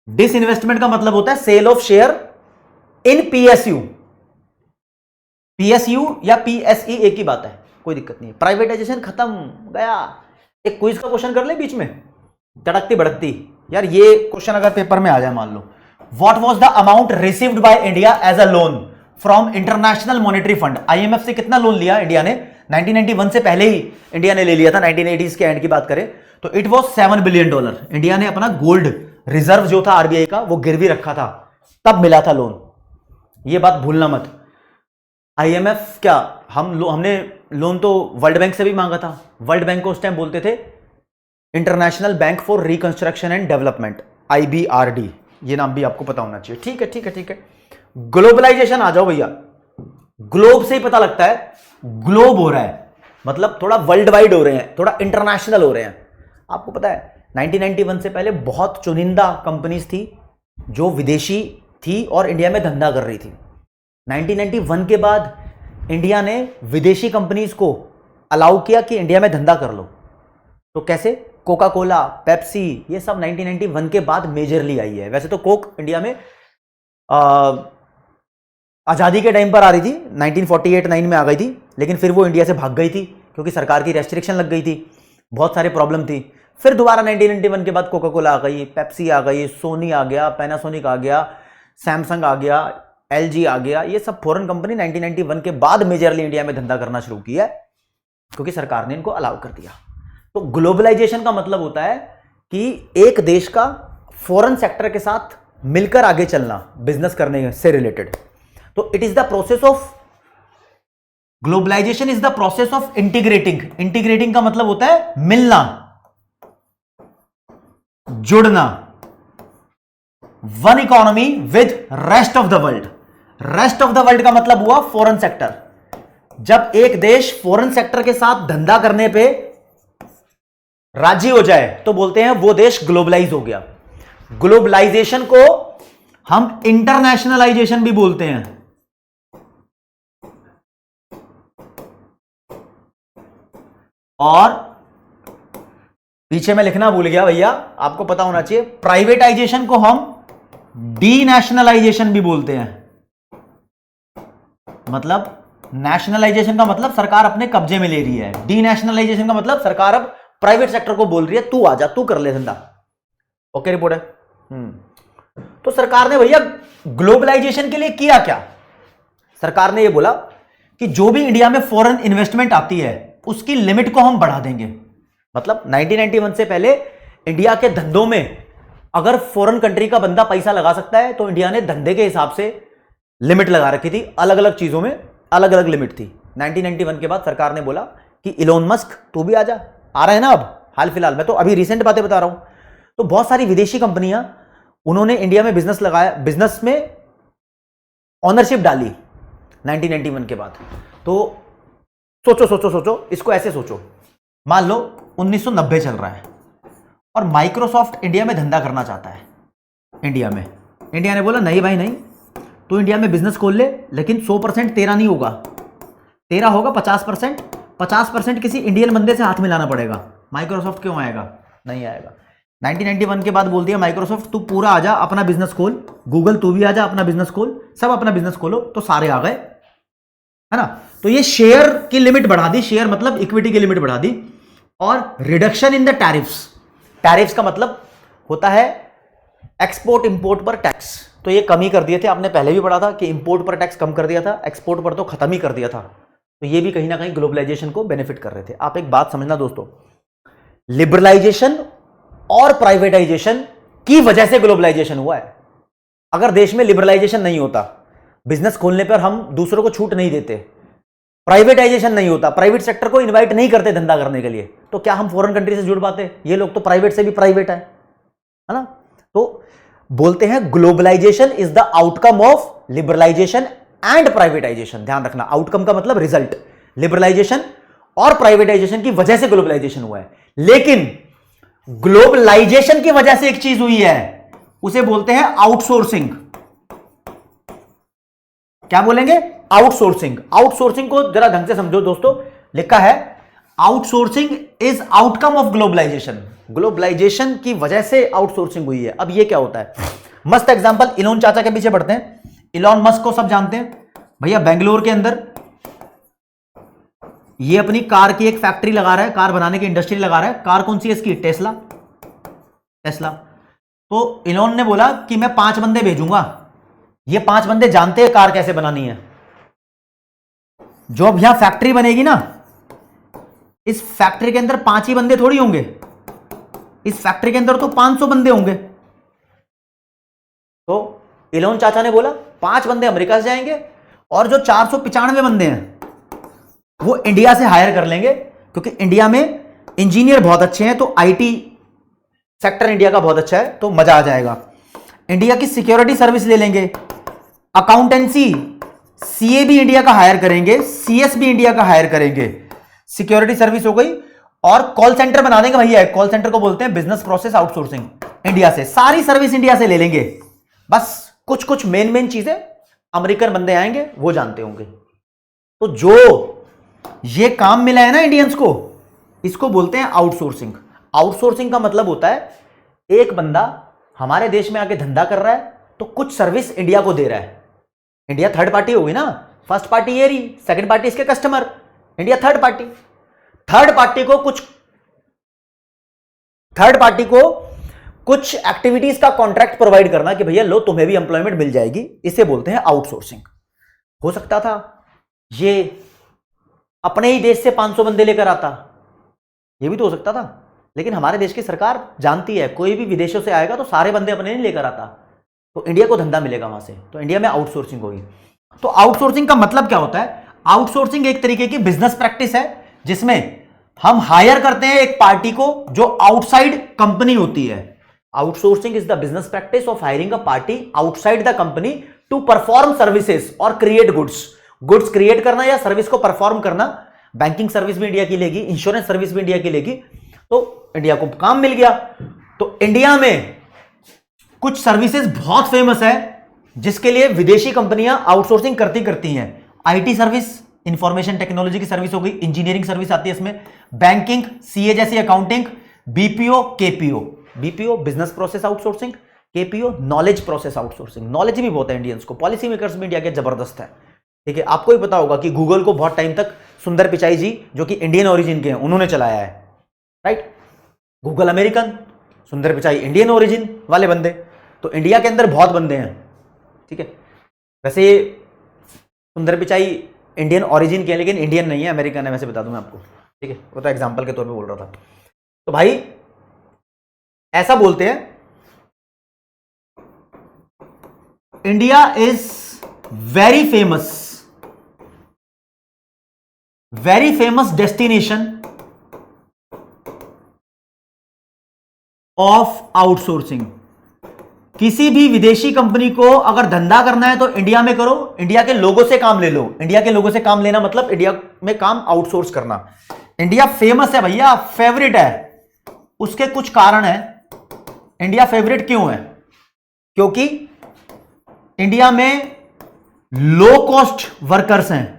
डिसइन्वेस्टमेंट का मतलब होता है sale of share in PSU। PSU या PSE एक ही बात है, कोई दिक्कत नहीं है। प्राइवेटाइजेशन खत्म गया। एक क्विज का क्वेश्चन कर ले बीच में, तड़कती भड़कती यार, ये क्वेश्चन अगर पेपर में आ जाए, मान लो, what was the amount received by India as a loan from International Monetary Fund. IMF से कितना लोन लिया इंडिया ने? 1991 से पहले ही इंडिया ने ले लिया था, 1980s के एंड की बात करें तो इट वाज $7 बिलियन। इंडिया ने अपना गोल्ड रिजर्व जो था RBI का, वो गिरवी रखा था, तब मिला था लोन। ये बात भूलना मत। IMF क्या, हमने लोन तो वर्ल्ड बैंक से भी मांगा था। वर्ल्ड बैंक को उस टाइम बोलते थे international bank for reconstruction and development, IBRD। ये नाम भी आपको पता होना चाहिए। ठीक है ठीक है ठीक है। ग्लोबलाइजेशन आ जाओ भैया। ग्लोब से ही पता लगता है, ग्लोब हो रहा है मतलब थोड़ा वर्ल्ड वाइड हो रहे हैं, थोड़ा इंटरनेशनल हो रहे हैं। आपको पता है 1991 से पहले बहुत चुनिंदा कंपनीज थी जो विदेशी थी और इंडिया में धंधा कर रही थी। 1991 के बाद इंडिया ने विदेशी कंपनीज को अलाउ किया कि इंडिया में धंधा कर लो। तो कैसे? कोका कोला, पेप्सी, ये सब 1991 के बाद मेजरली आई है। वैसे तो कोक इंडिया में आज़ादी के टाइम पर आ रही थी, 1948-9 में आ गई थी, लेकिन फिर वो इंडिया से भाग गई थी क्योंकि सरकार की रेस्ट्रिक्शन लग गई थी, बहुत सारी प्रॉब्लम थी। फिर दोबारा 1991 के बाद कोका कोला आ गई, पेप्सी आ गई, सोनी आ गया, पैनासोनिक आ गया, सैमसंग आ गया, एलजी आ गया। ये सब फॉरेन कंपनी 1991 के बाद मेजरली इंडिया में धंधा करना शुरू किया क्योंकि सरकार ने इनको अलाउ कर दिया। तो ग्लोबलाइजेशन का मतलब होता है कि एक देश का फॉरेन सेक्टर के साथ मिलकर आगे चलना, बिजनेस करने से रिलेटेड। तो it is the process of globalisation, is the process of integrating. Integrating का मतलब होता है मिलना, जुड़ना, one economy with rest of the world. Rest of the world का मतलब हुआ फॉरेन सेक्टर। जब एक देश फॉरेन सेक्टर के साथ धंधा करने पे राजी हो जाए तो बोलते हैं वो देश ग्लोबलाइज हो गया। ग्लोबलाइजेशन को हम इंटरनेशनलाइजेशन भी बोलते हैं। और पीछे मैं लिखना भूल गया भैया, आपको पता होना चाहिए, प्राइवेटाइजेशन को हम डीनेशनलाइजेशन भी बोलते हैं। मतलब नेशनलाइजेशन का मतलब सरकार अपने कब्जे में ले रही है, डीनेशनलाइजेशन का मतलब सरकार अब प्राइवेट सेक्टर को बोल रही है तू आजा, तू कर ले धंधा। ओके रिपोर्ट है। तो सरकार ने भैया ग्लोबलाइजेशन के लिए किया क्या? सरकार ने यह बोला कि जो भी इंडिया में फॉरेन इन्वेस्टमेंट आती है उसकी लिमिट को हम बढ़ा देंगे। मतलब 1991 से पहले इंडिया के धंधों में अगर फॉरेन कंट्री का बंदा पैसा लगा सकता है तो इंडिया ने धंधे के हिसाब से लिमिट लगा रखी थी। अलग अलग चीजों में अलग अलग लिमिट थी। 1991 के बाद सरकार ने बोला कि इलोन मस्क तू भी आजा। आ रहा है ना अब हाल फिलहाल, मैं तो अभी रिसेंट बातें बता रहा हूं। तो बहुत सारी विदेशी कंपनियां उन्होंने इंडिया में बिजनेस लगाया, बिजनेस में ऑनरशिप डाली 1991 के बाद। तो सोचो सोचो सोचो, इसको ऐसे सोचो, मान लो 1990 चल रहा है और माइक्रोसॉफ्ट इंडिया में धंधा करना चाहता है। इंडिया ने बोला नहीं भाई नहीं, तू इंडिया में बिजनेस खोल ले, लेकिन 100% तेरा नहीं होगा, तेरा होगा 50%। 50% किसी इंडियन बंदे से हाथ मिलाना पड़ेगा। माइक्रोसॉफ्ट क्यों आएगा? नहीं आएगा। 1991 के बाद बोल दिया माइक्रोसॉफ्ट तू पूरा आजा, अपना बिजनेस खोल। गूगल तू भी आजा, अपना बिजनेस खोल। सब अपना बिजनेस खोलो। तो सारे आ गए, है ना। तो ये शेयर की लिमिट बढ़ा दी, शेयर मतलब इक्विटी की लिमिट बढ़ा दी। और reduction in the tariffs. Tariffs का मतलब होता है एक्सपोर्ट इंपोर्ट पर टैक्स। तो ये कम ही कर दिए थे, आपने पहले भी पढ़ा था कि इंपोर्ट पर टैक्स कम कर दिया था, एक्सपोर्ट पर तो खत्म ही कर दिया था। तो ये भी कहीं ना कहीं ग्लोबलाइजेशन को बेनिफिट कर रहे थे। आप एक बात समझना दोस्तों, लिबरलाइजेशन और प्राइवेटाइजेशन की वजह से ग्लोबलाइजेशन हुआ है। अगर देश में लिबरलाइजेशन नहीं होता, बिजनेस खोलने पर हम दूसरों को छूट नहीं देते, प्राइवेटाइजेशन नहीं होता, प्राइवेट सेक्टर को इनवाइट नहीं करते धंधा करने के लिए, तो क्या हम फॉरेन कंट्री से जुड़ पाते? ये लोग तो प्राइवेट से भी प्राइवेट है ना। तो बोलते हैं globalisation is the outcome of liberalisation and privatisation. ध्यान रखना, आउटकम का मतलब रिजल्ट। लिबरलाइजेशन और प्राइवेटाइजेशन की वजह से ग्लोबलाइजेशन हुआ है। लेकिन ग्लोबलाइजेशन की वजह से एक चीज हुई है, उसे बोलते हैं आउटसोर्सिंग। क्या बोलेंगे? आउटसोर्सिंग। आउटसोर्सिंग को जरा ढंग से समझो दोस्तों, लिखा है outsourcing is outcome of globalisation. Globalisation की वजह से आउटसोर्सिंग हुई है। अब ये क्या होता है? मस्त एग्जांपल, इलोन चाचा के पीछे पढ़ते हैं। इलोन मस्क को सब जानते हैं भैया, बेंगलोर के अंदर ये अपनी कार की एक फैक्ट्री लगा रहा है, कार बनाने की इंडस्ट्री लगा रहा है। कार कौन सी है इसकी? टेस्ला। तो इलोन ने बोला कि मैं 5 बंदे भेजूंगा, ये 5 बंदे जानते हैं कार कैसे बनानी है। जो अब यहां फैक्ट्री बनेगी ना, इस फैक्ट्री के अंदर 5 ही बंदे थोड़ी होंगे, इस फैक्ट्री के अंदर तो 500 बंदे होंगे। तो इलोन चाचा ने बोला 5 बंदे अमेरिका से जाएंगे और जो 495 बंदे हैं वो इंडिया से हायर कर लेंगे, क्योंकि इंडिया में इंजीनियर बहुत अच्छे हैं। तो आईटी सेक्टर इंडिया का बहुत अच्छा है, तो मजा आ जाएगा। इंडिया की सिक्योरिटी सर्विस ले लेंगे, अकाउंटेंसी सीए भी इंडिया का हायर करेंगे, सीएस भी इंडिया का हायर करेंगे। सिक्योरिटी सर्विस हो गई। और कॉल सेंटर बना देंगे भैया, कॉल सेंटर को बोलते हैं बिजनेस प्रोसेस आउटसोर्सिंग। इंडिया से सारी सर्विस इंडिया से ले लेंगे, बस कुछ कुछ मेन चीजें अमेरिकन बंदे आएंगे वो जानते होंगे। तो जो ये काम मिला है ना इंडियंस को, इसको बोलते हैं आउटसोर्सिंग। आउटसोर्सिंग का मतलब होता है एक बंदा हमारे देश में आके धंधा कर रहा है तो कुछ सर्विस इंडिया को दे रहा है। इंडिया थर्ड पार्टी होगी ना, फर्स्ट पार्टी ये रही, सेकंड पार्टी इसके customer, India third party. Third party को कुछ एक्टिविटीज का कॉन्ट्रैक्ट प्रोवाइड करना कि भैया लो तुम्हें भी एम्प्लॉयमेंट मिल जाएगी, इसे बोलते हैं आउटसोर्सिंग। हो सकता था ये अपने ही देश से 500 बंदे लेकर आता, ये भी तो हो सकता था, लेकिन हमारे देश की सरकार जानती है कोई भी विदेशों से आएगा तो सारे बंदे अपने नहीं लेकर आता, तो इंडिया को धंधा मिलेगा वहां से, तो इंडिया में आउटसोर्सिंग होगी। तो आउटसोर्सिंग का मतलब क्या होता है? आउटसोर्सिंग एक तरीके की बिजनेस प्रैक्टिस है जिसमें हम हायर करते हैं एक पार्टी को जो आउटसाइड कंपनी होती है। Outsourcing is the business practice of hiring a party outside the company to perform services और क्रिएट गुड्स क्रिएट करना या सर्विस को परफॉर्म करना। बैंकिंग सर्विस भी इंडिया की लेगी, इंश्योरेंस सर्विस भी इंडिया की लेगी, तो इंडिया को काम मिल गया। तो इंडिया में कुछ सर्विसेज बहुत फेमस है जिसके लिए विदेशी कंपनियां आउटसोर्सिंग करती हैं। आईटी सर्विस, इंफॉर्मेशन टेक्नोलॉजी की सर्विस हो गई, इंजीनियरिंग सर्विस आती है इसमें, बैंकिंग, सीए जैसी accounting, BPO, KPO. BPO business process outsourcing, KPO knowledge process outsourcing. Knowledge भी बहुत है इंडियंस को, पॉलिसी मेकर्स भी इंडिया के जबरदस्त है, ठीक है। आपको ही पता होगा कि गूगल को बहुत टाइम तक सुंदर पिचाई जी जो कि इंडियन ओरिजिन के हैं उन्होंने चलाया है, राइट। गूगल अमेरिकन, सुंदर पिचाई इंडियन ओरिजिन वाले बंदे। तो इंडिया के अंदर बहुत बंदे हैं, ठीक है। वैसे सुंदर पिचाई इंडियन ओरिजिन के हैं लेकिन इंडियन नहीं है, अमेरिकन है, वैसे बता दूं मैं आपको, ठीक है। वो तो एग्जांपल के तौर पे बोल रहा था। तो भाई ऐसा बोलते हैं India is very famous destination of outsourcing. किसी भी विदेशी कंपनी को अगर धंधा करना है तो इंडिया में करो, इंडिया के लोगों से काम ले लो। इंडिया के लोगों से काम लेना मतलब इंडिया में काम आउटसोर्स करना। इंडिया फेमस है भैया, फेवरेट है। उसके कुछ कारण है। इंडिया फेवरेट क्यों है? क्योंकि इंडिया में लो कॉस्ट वर्कर्स हैं,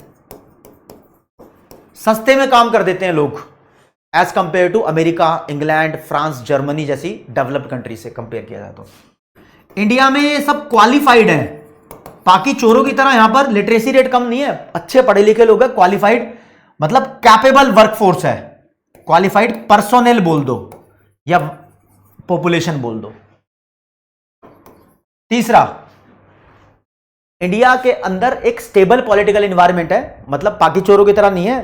सस्ते में काम कर देते हैं लोग, as compare to America, England, France, Germany जैसी डेवलप्ड कंट्री से कंपेयर किया जाए तो। इंडिया में ये सब क्वालिफाइड है, बाकी चोरों की तरह यहां पर लिटरेसी रेट कम नहीं है, अच्छे पढ़े लिखे लोग हैं, क्वालिफाइड मतलब कैपेबल वर्कफोर्स है। क्वालिफाइड पर्सोनेल बोल दो या पॉपुलेशन बोल दो। तीसरा, इंडिया के अंदर एक स्टेबल पॉलिटिकल एनवायरनमेंट है, मतलब बाकी चोरों की तरह नहीं है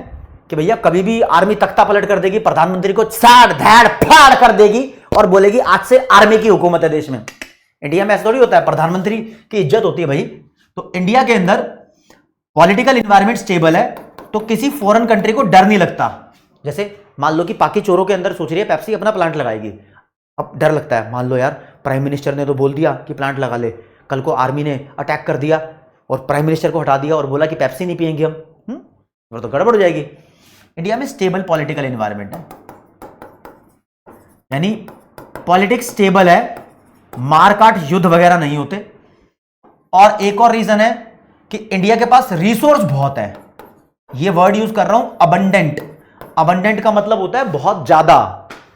कि भैया कभी भी आर्मी तख्ता पलट कर देगी, प्रधानमंत्री को साड़ धैड़ फाड़ कर देगी और बोलेगी आज से आर्मी की हुकूमत है देश में। इंडिया में ऐसा थोड़ी होता है, प्रधानमंत्री की इज्जत होती है भाई। तो इंडिया के अंदर पॉलिटिकल एनवायरनमेंट स्टेबल है तो किसी फॉरेन कंट्री को डर नहीं लगता। जैसे मान लो कि पाकि चोरों के अंदर सोच रही है पेप्सी अपना प्लांट लगाएगी, अब डर लगता है। मान लो यार प्राइम मिनिस्टर ने तो बोल दिया कि प्लांट लगा ले, कल को आर्मी ने अटैक कर दिया और प्राइम मिनिस्टर को हटा दिया और बोला कि पेप्सी नहीं पियेंगे हम, वो तो गड़बड़ हो जाएगी। इंडिया में स्टेबल पॉलिटिकल एनवायरनमेंट है, यानी पॉलिटिक्स स्टेबल है, मारकाट युद्ध वगैरह नहीं होते। और एक और रीजन है कि इंडिया के पास रिसोर्स बहुत है। ये वर्ड यूज कर रहा हूं, अबंडेंट। अबंडेंट का मतलब होता है बहुत ज्यादा,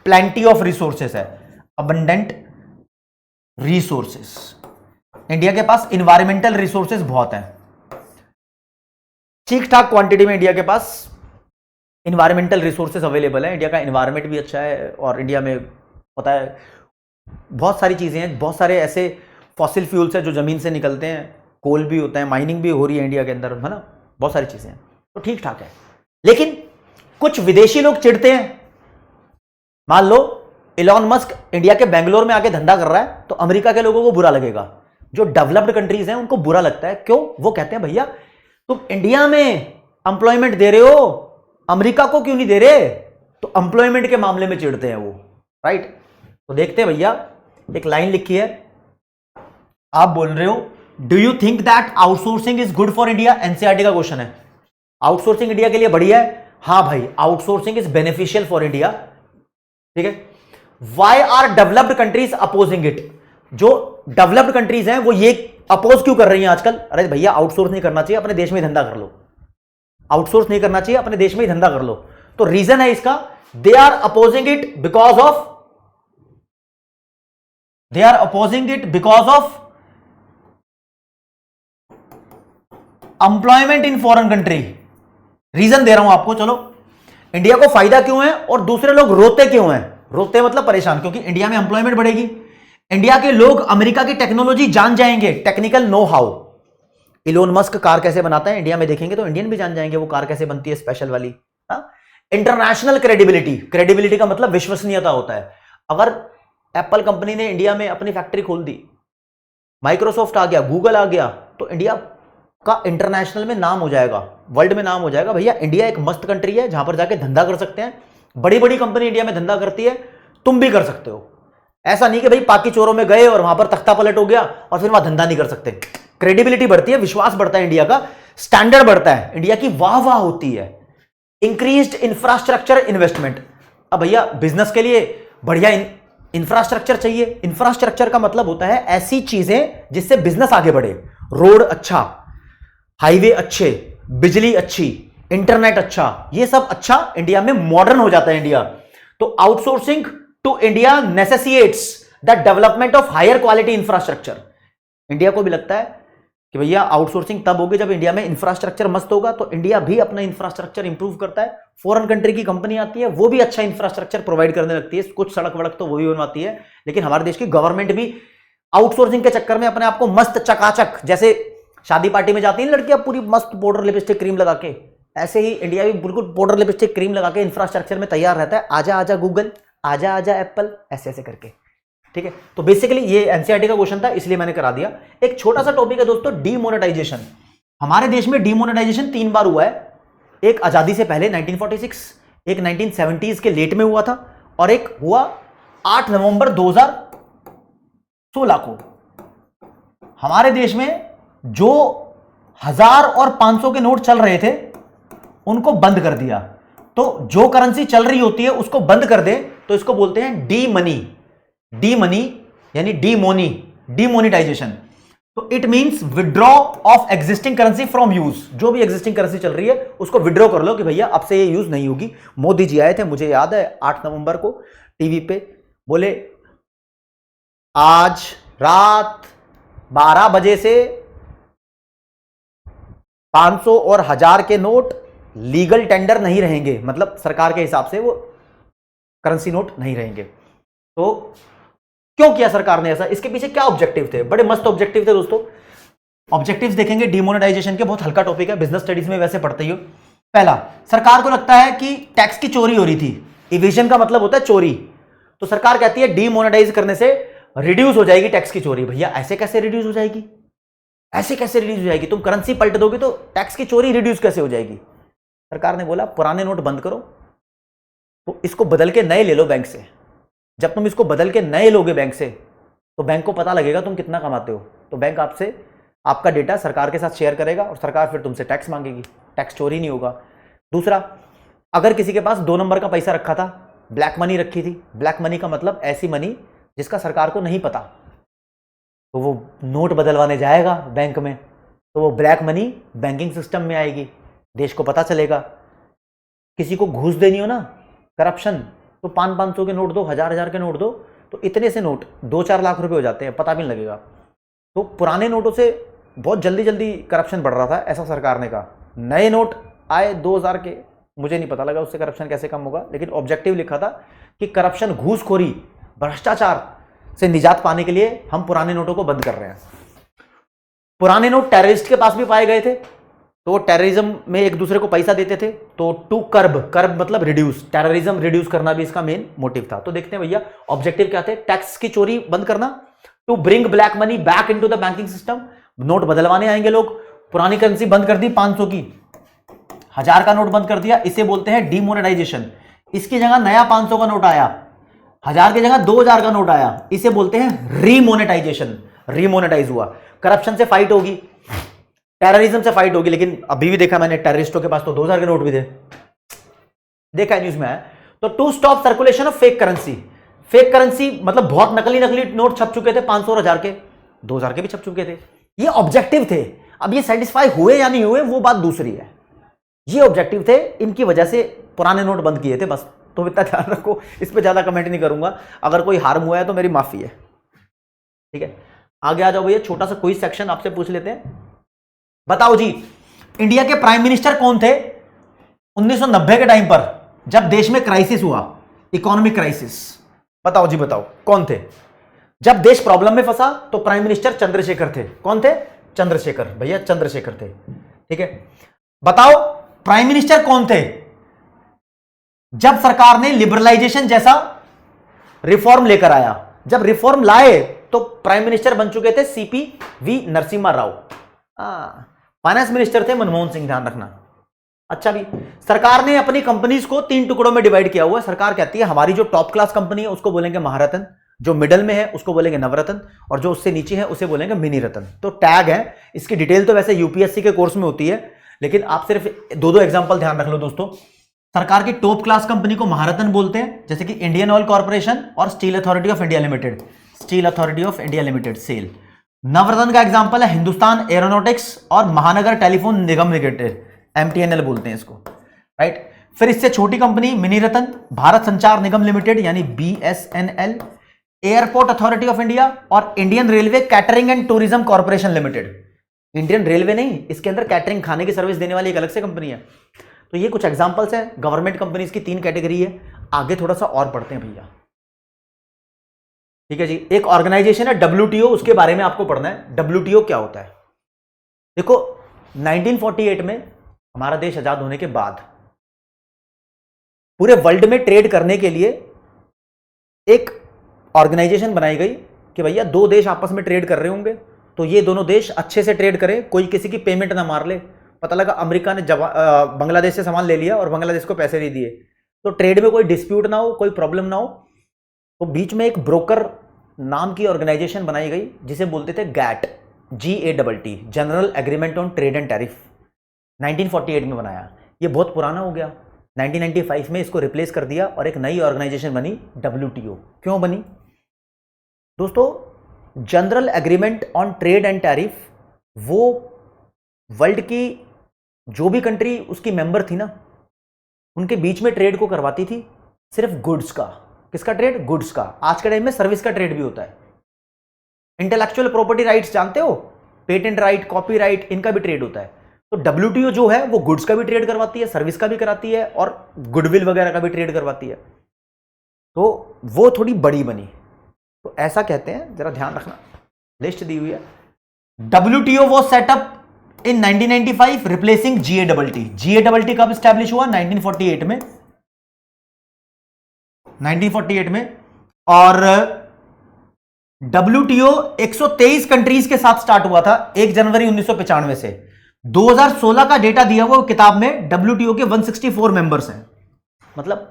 प्लेंटी ऑफ रिसोर्सेस है, अबंडेंट रिसोर्सेस। इंडिया के पास इन्वायरमेंटल रिसोर्सेस बहुत है, ठीक ठाक क्वांटिटी में इंडिया के पास इन्वायरमेंटल रिसोर्सेस अवेलेबल है। इंडिया का इन्वायरमेंट भी अच्छा है और इंडिया में होता है बहुत सारी चीजें हैं, बहुत सारे ऐसे फॉसिल फ्यूल्स हैं जो जमीन से निकलते हैं, कोल भी होता है, माइनिंग भी हो रही है इंडिया के अंदर, है ना, बहुत सारी चीजें हैं, तो ठीक ठाक है। लेकिन कुछ विदेशी लोग चिढ़ते हैं। मान लो इलॉन मस्क इंडिया के बेंगलोर में आके धंधा कर रहा है तो अमेरिका के लोगों को बुरा लगेगा, जो डेवलप्ड कंट्रीज हैं उनको बुरा लगता है। क्यों? वो कहते हैं भैया तुम इंडिया में एम्प्लॉयमेंट दे रहे हो, अमेरिका को क्यों नहीं दे रहे? तो एम्प्लॉयमेंट के मामले में चिढ़ते हैं वो, राइट। तो देखते हैं भैया, एक लाइन लिखी है, आप बोल रहे हो do you think that outsourcing is good for India? NCERT का क्वेश्चन है, आउटसोर्सिंग इंडिया के लिए बढ़िया है? हां भाई, outsourcing is beneficial for India, ठीक है। Why are developed countries opposing it? जो डेवलप्ड कंट्रीज हैं वो ये अपोज क्यों कर रही हैं आजकल? अरे भैया आउटसोर्स नहीं करना चाहिए, अपने देश में ही धंधा कर लो। आउटसोर्स नहीं करना चाहिए, अपने देश में ही धंधा कर लो। तो रीजन है इसका, they are opposing it because of employment in foreign country. Reason दे रहा हूं आपको, चलो। इंडिया को फायदा क्यों है और दूसरे लोग रोते क्यों हैं? रोते मतलब परेशान, क्योंकि इंडिया में एम्प्लॉयमेंट बढ़ेगी, इंडिया के लोग अमेरिका की टेक्नोलॉजी जान जाएंगे, technical know how. Elon Musk car कैसे बनाता है इंडिया में देखेंगे तो इंडियन भी जान जाएंगे वो कार कैसे बनती है, स्पेशल वाली। इंटरनेशनल क्रेडिबिलिटी, क्रेडिबिलिटी का मतलब विश्वसनीयता होता है। अगर एप्पल कंपनी ने इंडिया में अपनी फैक्ट्री खोल दी, माइक्रोसॉफ्ट आ गया, गूगल आ गया, तो इंडिया का इंटरनेशनल में नाम हो जाएगा, वर्ल्ड में नाम हो जाएगा। भैया इंडिया एक मस्त कंट्री है जहां पर जाके धंधा कर सकते हैं, बड़ी बड़ी कंपनी इंडिया में धंधा करती है, तुम भी कर सकते हो। ऐसा नहीं कि भाई पाकि चोरों में गए और वहां पर तख्ता पलट हो गया और फिर वहां धंधा नहीं कर सकते। क्रेडिबिलिटी बढ़ती है, विश्वास बढ़ता है, इंडिया का स्टैंडर्ड बढ़ता है, इंडिया की वाह वाह होती है। इंक्रीज्ड इंफ्रास्ट्रक्चर इन्वेस्टमेंट, अब भैया बिजनेस के लिए बढ़िया इंफ्रास्ट्रक्चर चाहिए। इंफ्रास्ट्रक्चर का मतलब होता है ऐसी चीजें जिससे बिजनेस आगे बढ़े। रोड अच्छा, हाईवे अच्छे, बिजली अच्छी, इंटरनेट अच्छा, ये सब अच्छा, इंडिया में मॉडर्न हो जाता है इंडिया। तो outsourcing to India necessitates the development of higher quality infrastructure. India को भी लगता है कि भैया आउटसोर्सिंग तब होगी जब इंडिया में इंफ्रास्ट्रक्चर मस्त होगा, तो इंडिया भी अपना इंफ्रास्ट्रक्चर इंप्रूव करता है। फॉरेन कंट्री की कंपनी आती है, वो भी अच्छा इंफ्रास्ट्रक्चर प्रोवाइड करने लगती है, कुछ सड़क वड़क तो वो भी बनवाती है। लेकिन हमारे देश की गवर्नमेंट भी आउटसोर्सिंग के चक्कर में अपने आप को मस्त चकाचक, जैसे शादी पार्टी में जाती है लड़कियां पूरी मस्त पाउडर लिपस्टिक क्रीम लगा के, ऐसे ही इंडिया भी बिल्कुल पाउडर लिपस्टिक क्रीम लगा के इंफ्रास्ट्रक्चर में तैयार रहता है। आजा आजा गूगल, आजा आजा एप्पल, ऐसे ऐसे करके। ठीक है, तो बेसिकली ये एनसीईआरटी का क्वेश्चन था इसलिए मैंने करा दिया। एक छोटा सा टॉपिक है दोस्तों, डीमोनेटाइजेशन। हमारे देश में डीमोनेटाइजेशन 3 बार हुआ है। एक आजादी से पहले 1946, एक 1970s के लेट में हुआ था, और एक हुआ 8 नवंबर 2016 को। हमारे देश में जो 1000 और 500 के नोट चल रहे थे उनको बंद कर दिया। तो जो करेंसी चल रही होती है उसको बंद कर दे तो इसको बोलते हैं डी मनी। डी मनी यानी डीमोनी, डीमोनेटाइजेशन। तो it means withdraw of existing currency from use. जो भी एग्जिस्टिंग करेंसी चल रही है उसको विड्रॉ कर लो कि भैया अब से ये यूज नहीं होगी। मोदी जी आए थे, मुझे याद है 8 नवंबर को टीवी पे, बोले आज रात 12 बजे से 500 और 1000 के नोट लीगल टेंडर नहीं रहेंगे, मतलब सरकार के हिसाब से वो करेंसी नोट नहीं रहेंगे। तो क्यों किया सरकार ने ऐसा? इसके पीछे क्या ऑब्जेक्टिव थे? बड़े मस्त ऑब्जेक्टिव थे दोस्तों। ऑब्जेक्टिव्स देखेंगे डीमोनेटाइजेशन के, बहुत हल्का टॉपिक है, बिजनेस स्टडीज में वैसे पढ़ते ही हो। पहला, सरकार को लगता है कि टैक्स की चोरी हो रही थी। इवेजन का मतलब होता है चोरी। तो सरकार कहती है डीमोनेटाइज करने से रिड्यूस हो जाएगी टैक्स की चोरी। भैया ऐसे कैसे रिड्यूस हो जाएगी? ऐसे कैसे रिड्यूस हो जाएगी? तुम करेंसी पलट दोगे तो टैक्स की चोरी रिड्यूस कैसे हो जाएगी? सरकार ने बोला पुराने नोट बंद करो, तो इसको बदल के नए ले लो बैंक से। जब तुम इसको बदल के नए लोगे बैंक से तो बैंक को पता लगेगा तुम कितना कमाते हो, तो बैंक आपसे आपका डेटा सरकार के साथ शेयर करेगा और सरकार फिर तुमसे टैक्स मांगेगी। टैक्स चोरी नहीं होगा। दूसरा, अगर किसी के पास 2 नंबर का पैसा रखा था, ब्लैक मनी रखी थी, ब्लैक मनी का मतलब ऐसी मनी जिसका सरकार को नहीं पता, तो वो नोट बदलवाने जाएगा बैंक में, तो वो ब्लैक मनी बैंकिंग सिस्टम में आएगी, देश को पता चलेगा। किसी को घूस देनी हो ना, करप्शन, तो 500-500 के नोट दो, 1000-1000 के नोट दो, तो इतने से नोट 2-4 लाख रुपए हो जाते हैं, पता भी नहीं लगेगा। तो पुराने नोटों से बहुत जल्दी जल्दी करप्शन बढ़ रहा था, ऐसा सरकार ने कहा। नए नोट आए 2000 के, मुझे नहीं पता लगा उससे करप्शन कैसे कम होगा, लेकिन ऑब्जेक्टिव लिखा था कि करप्शन, घूसखोरी, भ्रष्टाचार से निजात पाने के लिए हम पुराने नोटों को बंद कर रहे हैं। पुराने नोट टेररिस्ट के पास भी पाए गए थे, तो वो टेररिज्म में एक दूसरे को पैसा देते थे। तो टू कर्ब मतलब रिड्यूस, टेररिज्म रिड्यूस करना भी इसका मेन मोटिव था। तो देखते हैं भैया ऑब्जेक्टिव क्या थे। टैक्स की चोरी बंद करना, to bring black money back into the banking system, note बदलवाने आएंगे लोग। पुरानी करेंसी बंद कर दी, 500 की, 1000 का नोट बंद कर दिया, इसे बोलते हैं डीमोनेटाइजेशन। इसकी जगह नया 500 का नोट आया, 1000 की जगह 2000 का नोट आया, इसे बोलते हैं रीमोनेटाइजेशन। रीमोनेटाइज हुआ। करप्शन से फाइट होगी, टेररिज्म से फाइट होगी, लेकिन अभी भी देखा मैंने टेररिस्टों के पास तो 2000 के नोट भी थे, देखा है न्यूज में है। तो to stop circulation of fake currency. Fake currency मतलब बहुत नकली नकली नोट छप चुके थे, 500 और 1000 के, 2000 के भी छप चुके थे। ये ऑब्जेक्टिव थे। अब ये सेटिस्फाई हुए या नहीं हुए वो बात दूसरी है। ये ऑब्जेक्टिव थे, इनकी वजह से पुराने नोट बंद किए थे बस। तो इतना ध्यान रखो, इस पर ज्यादा कमेंट नहीं करूंगा। अगर कोई हार्म हुआ है तो मेरी माफी है, ठीक है। आगे आ जाओ भैया, छोटा सा क्विज सेक्शन आपसे पूछ लेते हैं। बताओ जी, इंडिया के प्राइम मिनिस्टर कौन थे 1990 के टाइम पर? जब देश में क्राइसिस हुआ, इकोनॉमिक क्राइसिस, बताओ जी बताओ कौन थे? जब देश प्रॉब्लम में फंसा तो प्राइम मिनिस्टर चंद्रशेखर थे। कौन थे? चंद्रशेखर, भैया चंद्रशेखर थे। ठीक है, बताओ प्राइम मिनिस्टर कौन थे जब सरकार ने लिबरलाइजेशन जैसा रिफॉर्म लेकर आया? जब रिफॉर्म लाए तो प्राइम मिनिस्टर बन चुके थे सीपी V Narasimha Rao. Finance minister थे मनमोहन सिंह, ध्यान रखना। अच्छा भी, सरकार ने अपनी कंपनीज को 3 टुकड़ों में डिवाइड किया हुआ है। सरकार कहती है हमारी जो टॉप क्लास कंपनी है उसको बोलेंगे महारत्न, जो मिडल में है उसको बोलेंगे नवरत्न, और जो उससे नीचे है उसे बोलेंगे मिनी रत्न। तो टैग है, इसकी डिटेल तो वैसे यूपीएससी के कोर्स में होती है, लेकिन आप सिर्फ 2 एग्जांपल ध्यान रख लो दोस्तों। सरकार की टॉप क्लास कंपनी को महारत्न बोलते हैं, जैसे कि इंडियन ऑयल कॉर्पोरेशन और Steel Authority of India Limited, Steel Authority of India Limited SAIL. Navratna का एग्जांपल है हिंदुस्तान एरोनॉटिक्स और महानगर टेलीफोन निगम लिमिटेड, एमटीएनएल बोलते हैं इसको, राइट। फिर इससे छोटी company mini ratna, Bharat Sanchar Nigam Limited यानी BSNL, Airport Authority of India और Indian Railway Catering and Tourism Corporation Limited. Indian Railway नहीं, इसके अंदर कैटरिंग, खाने की सर्विस देने वाली एक अलग से कंपनी है। तो ये कुछ एग्जांपल्स हैं गवर्नमेंट कंपनीज की, 3 कैटेगरी है। आगे थोड़ा सा और पढ़ते हैं भैया, ठीक है जी। एक ऑर्गेनाइजेशन है डब्ल्यूटीओ, उसके बारे में आपको पढ़ना है। डब्ल्यूटीओ क्या होता है? देखो 1948 में हमारा देश आजाद होने के बाद पूरे वर्ल्ड में ट्रेड करने के लिए एक ऑर्गेनाइजेशन बनाई गई कि भैया 2 देश आपस में ट्रेड कर रहे होंगे तो ये दोनों देश अच्छे से ट्रेड करें, कोई किसी की पेमेंट ना मार ले। पता लगा अमेरिका ने बांग्लादेश से सामान ले लिया और बांग्लादेश को पैसे नहीं दिए, तो ट्रेड में कोई डिस्प्यूट ना हो, कोई प्रॉब्लम ना हो। तो बीच में एक ब्रोकर नाम की ऑर्गेनाइजेशन बनाई गई जिसे बोलते थे GATT, GATT, general agreement on trade and tariff. 1948 में बनाया, ये बहुत पुराना हो गया। 1995 में इसको रिप्लेस कर दिया और एक नई ऑर्गेनाइजेशन बनी WTO। क्यों बनी दोस्तों? General agreement on trade and tariff, वो वर्ल्ड की जो भी कंट्री उसकी मेंबर थी ना, उनके बीच में ट्रेड को करवाती थी, सिर्फ गुड्स का। किसका ट्रेड? गुड्स का। आज के टाइम में सर्विस का ट्रेड भी होता है। इंटेलेक्चुअल प्रॉपर्टी राइट्स जानते हो, पेटेंट राइट, कॉपी राइट, इनका भी ट्रेड होता है। तो WTO जो है वो गुड्स का भी ट्रेड करवाती है, सर्विस का भी कराती है और गुडविल वगैरह का भी ट्रेड करवाती है। तो वो थोड़ी बड़ी बनी, तो ऐसा कहते हैं, जरा ध्यान रखना, लिस्ट दी हुई है। WTO was set up in 1995 replacing GATT। GATT कब स्टैब्लिश हुआ? 1948 में, 1948 में। और WTO 123 कंट्रीज के साथ स्टार्ट हुआ था 1 जनवरी 1995 से। 2016 का डेटा दिया हुआ किताब में WTO के 164 मेंबर्स हैं, मतलब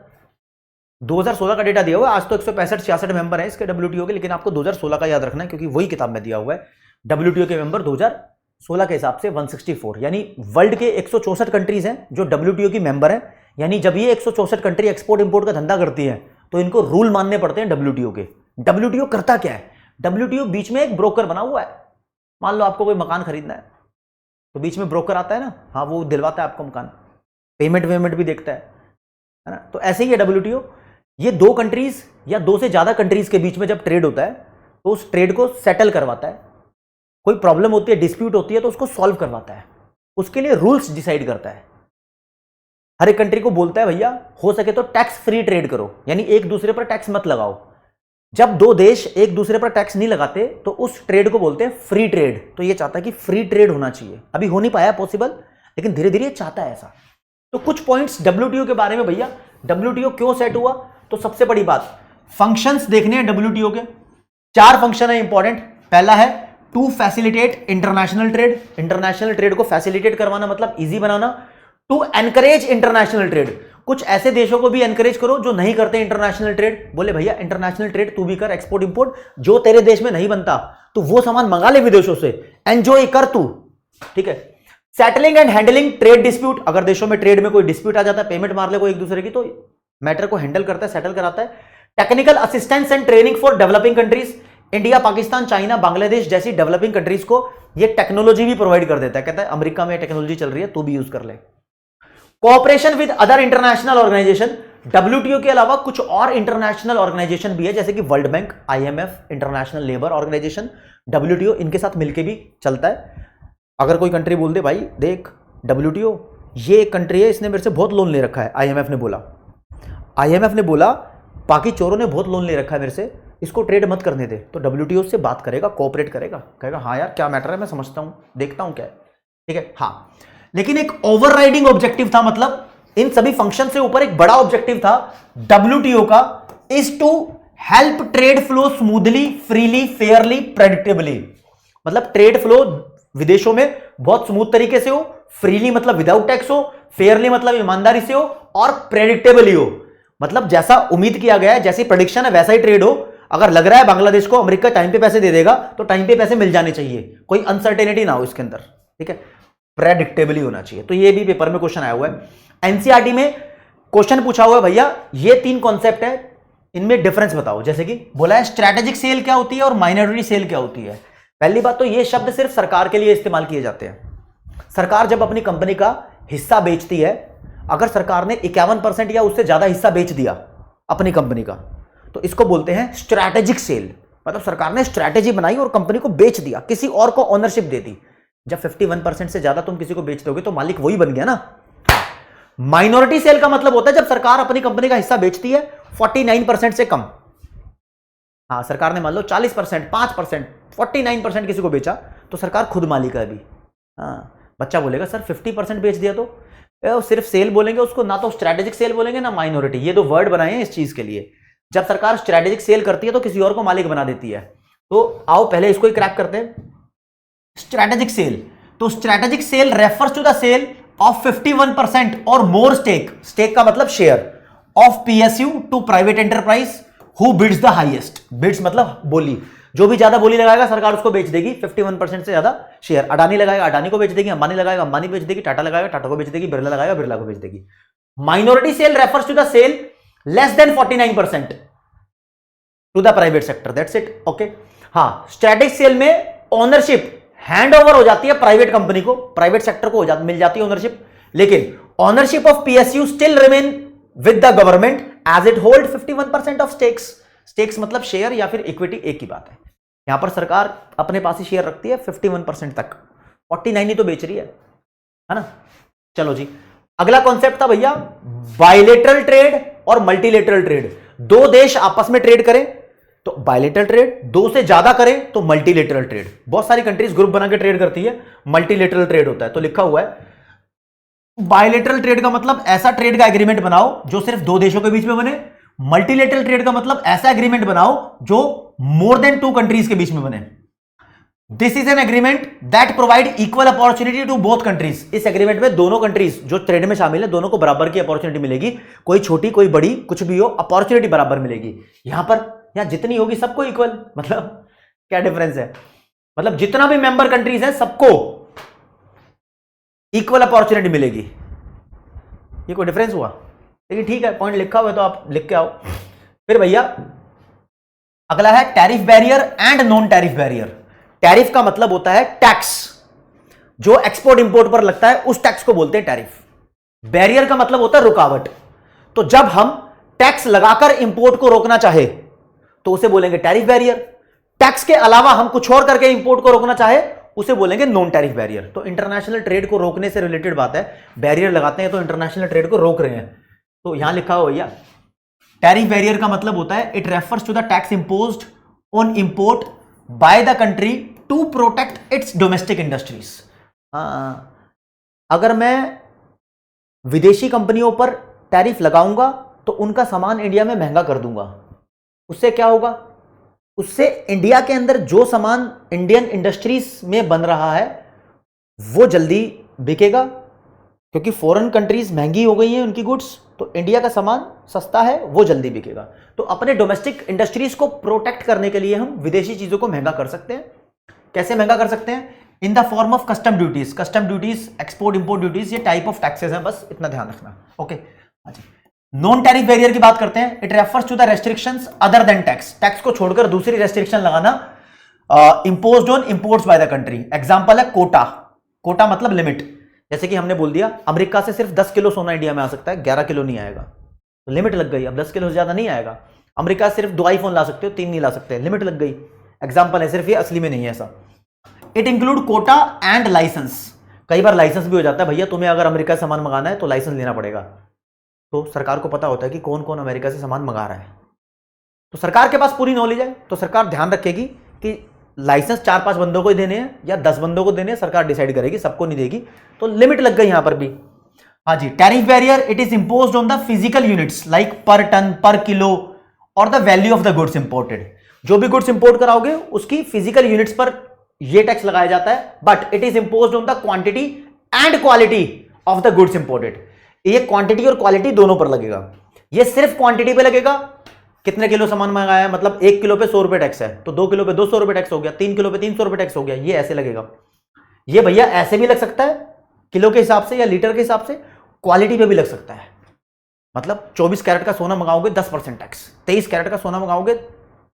2016 का डेटा दिया हुआ है। आज तो 165-66 मेंबर हैं इसके WTO के, लेकिन आपको 2016 का याद रखना है क्योंकि वही किताब में दिया हुआ है। WTO के मेंबर 2016 के हिसाब से 164, यानी वर्ल्ड के 164 कंट्रीज हैं जो WTO की मेंबर हैं। यानी जब ये 164 कंट्री एक्सपोर्ट इंपोर्ट का धंधा करती है तो इनको रूल मानने पड़ते हैं WTO के। WTO करता क्या है? WTO बीच में एक ब्रोकर बना हुआ है। मान लो आपको कोई मकान खरीदना है तो बीच में ब्रोकर आता है ना, हाँ, वो दिलवाता है आपको मकान, पेमेंट वेमेंट भी देखता है ना। तो ऐसे ही है WTO। ये 2 कंट्रीज या 2 से ज्यादा कंट्रीज के बीच में जब ट्रेड होता है तो उस ट्रेड को सेटल करवाता है। कोई प्रॉब्लम होती है, डिस्प्यूट होती है तो उसको सॉल्व करवाता है, उसके लिए रूल्स डिसाइड करता है। हर एक कंट्री को बोलता है भैया हो सके तो टैक्स फ्री ट्रेड करो, यानी एक दूसरे पर टैक्स मत लगाओ। जब 2 देश एक दूसरे पर टैक्स नहीं लगाते तो उस ट्रेड को बोलते हैं फ्री ट्रेड। तो ये चाहता है कि फ्री ट्रेड होना चाहिए। अभी हो नहीं पाया पॉसिबल, लेकिन धीरे धीरे चाहता है ऐसा। तो कुछ पॉइंट्स WTO के बारे में भैया। WTO क्यों सेट हुआ? तो सबसे बड़ी बात, फंक्शंस देखने हैं WTO के। 4 फंक्शन है इंपॉर्टेंट। पहला है to facilitate international trade. International trade को फैसिलिटेट करवाना मतलब इजी बनाना। टू एनकरेज इंटरनेशनल ट्रेड, कुछ ऐसे देशों को भी एनकरेज करो जो नहीं करते इंटरनेशनल ट्रेड। बोले भैया इंटरनेशनल ट्रेड तू भी कर, एक्सपोर्ट इंपोर्ट, जो तेरे देश में नहीं बनता तो वो सामान मंगा ले विदेशों से, एंजॉय कर तू, ठीक है। Settling and handling trade dispute, अगर देशों में ट्रेड में कोई डिस्प्यूट आ जाता है, पेमेंट मार ले कोई एक दूसरे की, तो मैटर को हैंडल करता है, सेटल कराता है। Technical assistance and training for developing countries, India, Pakistan, China, Bangladesh जैसी डेवलपिंग कंट्रीज को ये टेक्नोलॉजी भी प्रोवाइड कर देता है। कहता है अमेरिका में टेक्नोलॉजी चल रही है, तू भी यूज कर ले। Cooperation with other international organisation, WTO के अलावा कुछ और इंटरनेशनल ऑर्गेनाइजेशन भी है, जैसे कि world bank, IMF, international labour organisation, WTO, इनके साथ मिलकर भी चलता है। अगर कोई कंट्री बोल दे भाई देख WTO ये एक कंट्री है, इसने मेरे से बहुत लोन ले रखा है, IMF ने बोला, आईएमएफ ने बोला बाकी चोरों ने बहुत लोन ले रखा है मेरे से, इसको ट्रेड मत करने दे, तो डब्ल्यूटीओ से बात करेगा, कोऑपरेट करेगा, कहेगा हाँ यार क्या मैटर है, मैं समझता हूं, देखता हूं क्या है, ठीक है। हाँ, लेकिन एक ओवरराइडिंग ऑब्जेक्टिव था, मतलब इन सभी फंक्शन से ऊपर एक बड़ा ऑब्जेक्टिव था डब्ल्यूटीओ का, is to help trade flow smoothly, freely, fairly, predictably. मतलब ट्रेड फ्लो विदेशों में बहुत स्मूथ तरीके से हो, फ्रीली मतलब विदाउट टैक्स हो, फेयरली मतलब ईमानदारी से हो, और प्रेडिक्टेबली हो, मतलब जैसा उम्मीद किया गया है, जैसी प्रेडिक्शन है वैसा ही ट्रेड हो। अगर लग रहा है बांग्लादेश को अमेरिका टाइम पे पैसे दे देगा तो टाइम पे पैसे मिल जाने चाहिए, कोई अनसर्टेनिटी ना हो इसके अंदर, ठीक है, प्रेडिक्टेबली होना चाहिए। तो ये भी पेपर में क्वेश्चन आया हुआ है, एनसीईआरटी में क्वेश्चन पूछा हुआ है, भैया ये तीन कॉन्सेप्ट है, इनमें डिफरेंस बताओ। जैसे कि बोला है स्ट्रैटेजिक सेल क्या होती है और माइनॉरिटी सेल क्या होती है। पहली बात तो ये शब्द सिर्फ सरकार के लिए इस्तेमाल किए जाते हैं। सरकार जब अपनी कंपनी का हिस्सा बेचती है, अगर सरकार ने 51% या उससे ज्यादा हिस्सा बेच दिया अपनी कंपनी का, तो इसको बोलते हैं स्ट्रैटेजिक सेल। मतलब सरकार ने स्ट्रैटेजी बनाई और कंपनी को बेच दिया, किसी और को ओनरशिप दे दी। जब 51% से ज्यादा तुम किसी को बेच दोगे तो मालिक वही बन गया ना। माइनॉरिटी सेल का मतलब होता है जब सरकार अपनी कंपनी का हिस्सा बेचती है 49% से कम। हाँ, सरकार ने मान लो 40%, 5%, 49% किसी को बेचा तो सरकार खुद मालिक है अभी। हाँ, बच्चा बोलेगा सर 50% बेच दिया तो सिर्फ सेल बोलेंगे उसको, ना तो स्ट्रैटेजिक सेल बोलेंगे ना माइनॉरिटी। ये दो वर्ड बनाए हैं इस चीज के लिए। जब सरकार स्ट्रैटेजिक सेल करती है तो किसी और को मालिक बना देती है। तो आओ पहले इसको ही क्रैक करते हैं। स्ट्रैटेजिक सेल, तो strategic sale refers to the sale of 51% और मोर स्टेक, स्टेक का मतलब share, of PSU to private enterprise who bids the highest. Bids मतलब बोली, जो भी ज्यादा बोली लगाएगा सरकार उसको बेच देगी। 51% से ज्यादा शेयर अडानी लगाएगा, अडानी को बेच देगी, अंबानी लगाएगा, अंबानी बेच देगी, टाटा लगाएगा, टाटा को बेच देगी, बिरला लगाएगा, बिरला को बेच देगी। Minority sale refers to the sale less than 49% to the private sector, that's it. Okay, हाँ, स्ट्रैटेजिक सेल में ओनरशिप हैंड ओवर हो जाती है प्राइवेट कंपनी को, प्राइवेट सेक्टर को मिल जाती है ओनरशिप, लेकिन ownership of PSU still remain with the government as it hold 51% of stakes. Stakes मतलब शेयर या फिर इक्विटी, एक ही बात है। यहां पर सरकार अपने पास ही शेयर रखती है 51% तक, 49 ही तो बेच रही है ना। चलो जी, अगला कॉन्सेप्ट था भैया बायलेटरल ट्रेड और मल्टीलेटरल ट्रेड। दो देश आपस में ट्रेड करें तो बायलेटरल ट्रेड, दो से ज्यादा करें तो मल्टीलेटरल ट्रेड। बहुत सारी कंट्रीज ग्रुप बना के ट्रेड करती है, मल्टीलेटरल ट्रेड होता है। तो लिखा हुआ है बायलेटरल ट्रेड का मतलब ऐसा ट्रेड का एग्रीमेंट बनाओ जो सिर्फ दो देशों के बीच में बने। मल्टीलेटरल ट्रेड का मतलब ऐसा एग्रीमेंट बनाओ जो मोर देन 2 कंट्रीज के बीच में बने। This is an agreement that provide equal opportunity to both countries. इस एग्रीमेंट में दोनों कंट्रीज जो ट्रेड में शामिल है, दोनों को बराबर की अपॉर्चुनिटी मिलेगी। कोई छोटी कोई बड़ी कुछ भी हो, अपॉर्चुनिटी बराबर मिलेगी। यहां पर यहां जितनी होगी सबको इक्वल, मतलब क्या डिफरेंस है, मतलब जितना भी मेंबर कंट्रीज है सबको इक्वल अपॉर्चुनिटी मिलेगी। ये कोई डिफरेंस हुआ? लेकिन ठीक है, पॉइंट लिखा हुआ है तो आप लिख के आओ। फिर भैया अगला है tariff barrier and non tariff barrier. Tariff का मतलब होता है टैक्स, जो एक्सपोर्ट इंपोर्ट पर लगता है उस टैक्स को बोलते हैं टैरिफ। बैरियर का मतलब होता है रुकावट। तो जब हम टैक्स लगाकर इंपोर्ट को रोकना चाहे तो उसे बोलेंगे टैरिफ बैरियर। टैक्स के अलावा हम कुछ और करके इंपोर्ट को रोकना चाहे उसे बोलेंगे नॉन टैरिफ बैरियर। तो इंटरनेशनल ट्रेड को रोकने से रिलेटेड बात है। बैरियर लगाते हैं तो इंटरनेशनल ट्रेड को रोक रहे हैं। तो यहां लिखा हो भैया टैरिफ बैरियर का मतलब होता है it refers to the tax imposed on import by the country to protect its domestic industries. अगर मैं विदेशी कंपनियों पर टैरिफ लगाऊंगा तो उनका सामान इंडिया में महंगा कर दूंगा। उससे क्या होगा? उससे इंडिया के अंदर जो सामान इंडियन इंडस्ट्रीज में बन रहा है वो जल्दी बिकेगा, क्योंकि फॉरेन कंट्रीज महंगी हो गई हैं उनकी गुड्स, तो इंडिया का सामान सस्ता है वो जल्दी बिकेगा। तो अपने डोमेस्टिक इंडस्ट्रीज को प्रोटेक्ट करने के लिए हम विदेशी चीजों को महंगा कर सकते हैं। कैसे महंगा कर सकते हैं? In the form of custom duties. Custom duties, export import duties, ये टाइप ऑफ टैक्सेस हैं, बस इतना ध्यान रखना। ओके, नॉन टैरिफ बैरियर की बात करते हैं। It refers to the restrictions other than tax. Tax को छोड़कर दूसरी रेस्ट्रिक्शन लगाना imposed on imports by the country. Example है कोटा। कोटा मतलब लिमिट। जैसे कि हमने बोल दिया अमेरिका से सिर्फ 10 किलो सोना इंडिया में आ सकता है, 11 किलो नहीं आएगा, तो लिमिट लग गई। अब 10 किलो से ज्यादा नहीं आएगा। अमेरिका से सिर्फ 2 आईफोन ला सकते हो, 3 नहीं ला सकते, लिमिट लग गई। एग्जांपल है सिर्फ, ये असली में नहीं है ऐसा। It include quota and licence. कई बार लाइसेंस भी हो जाता है, भैया तुम्हें अगर अमेरिका से सामान मंगाना है तो लाइसेंस लेना पड़ेगा। तो सरकार को पता होता है कि कौन कौन अमेरिका से सामान मंगा रहा है, तो सरकार के पास पूरी नॉलेज है, तो सरकार ध्यान रखेगी कि लाइसेंस 4-5 बंदों को ही देने हैं या 10 बंदों को देने हैं, सरकार डिसाइड करेगी, सबको नहीं देगी, तो लिमिट लग गई यहां पर भी। हाँ जी, tariff barrier it is imposed on the physical units like per ton, per kilo और the value of the goods imported. जो भी गुड्स इंपोर्ट कराओगे उसकी फिजिकल यूनिट्स पर यह टैक्स लगाया जाता है, but it is imposed on the quantity and quality of the goods imported. ये क्वांटिटी और क्वालिटी दोनों पर लगेगा। ये सिर्फ क्वांटिटी पे लगेगा, कितने किलो सामान मंगाया है, मतलब 1 किलो पे 100 रुपए टैक्स है, तो 2 किलो पे 200 रुपए टैक्स हो गया, 3 किलो पे 300 रुपए टैक्स हो गया, ये ऐसे लगेगा। ये भैया ऐसे भी लग सकता है किलो के हिसाब से या लीटर के हिसाब से, क्वालिटी पे भी लग सकता है। मतलब 24 कैरेट का सोना मंगाओगे 10% टैक्स, 23 कैरेट का सोना मंगाओगे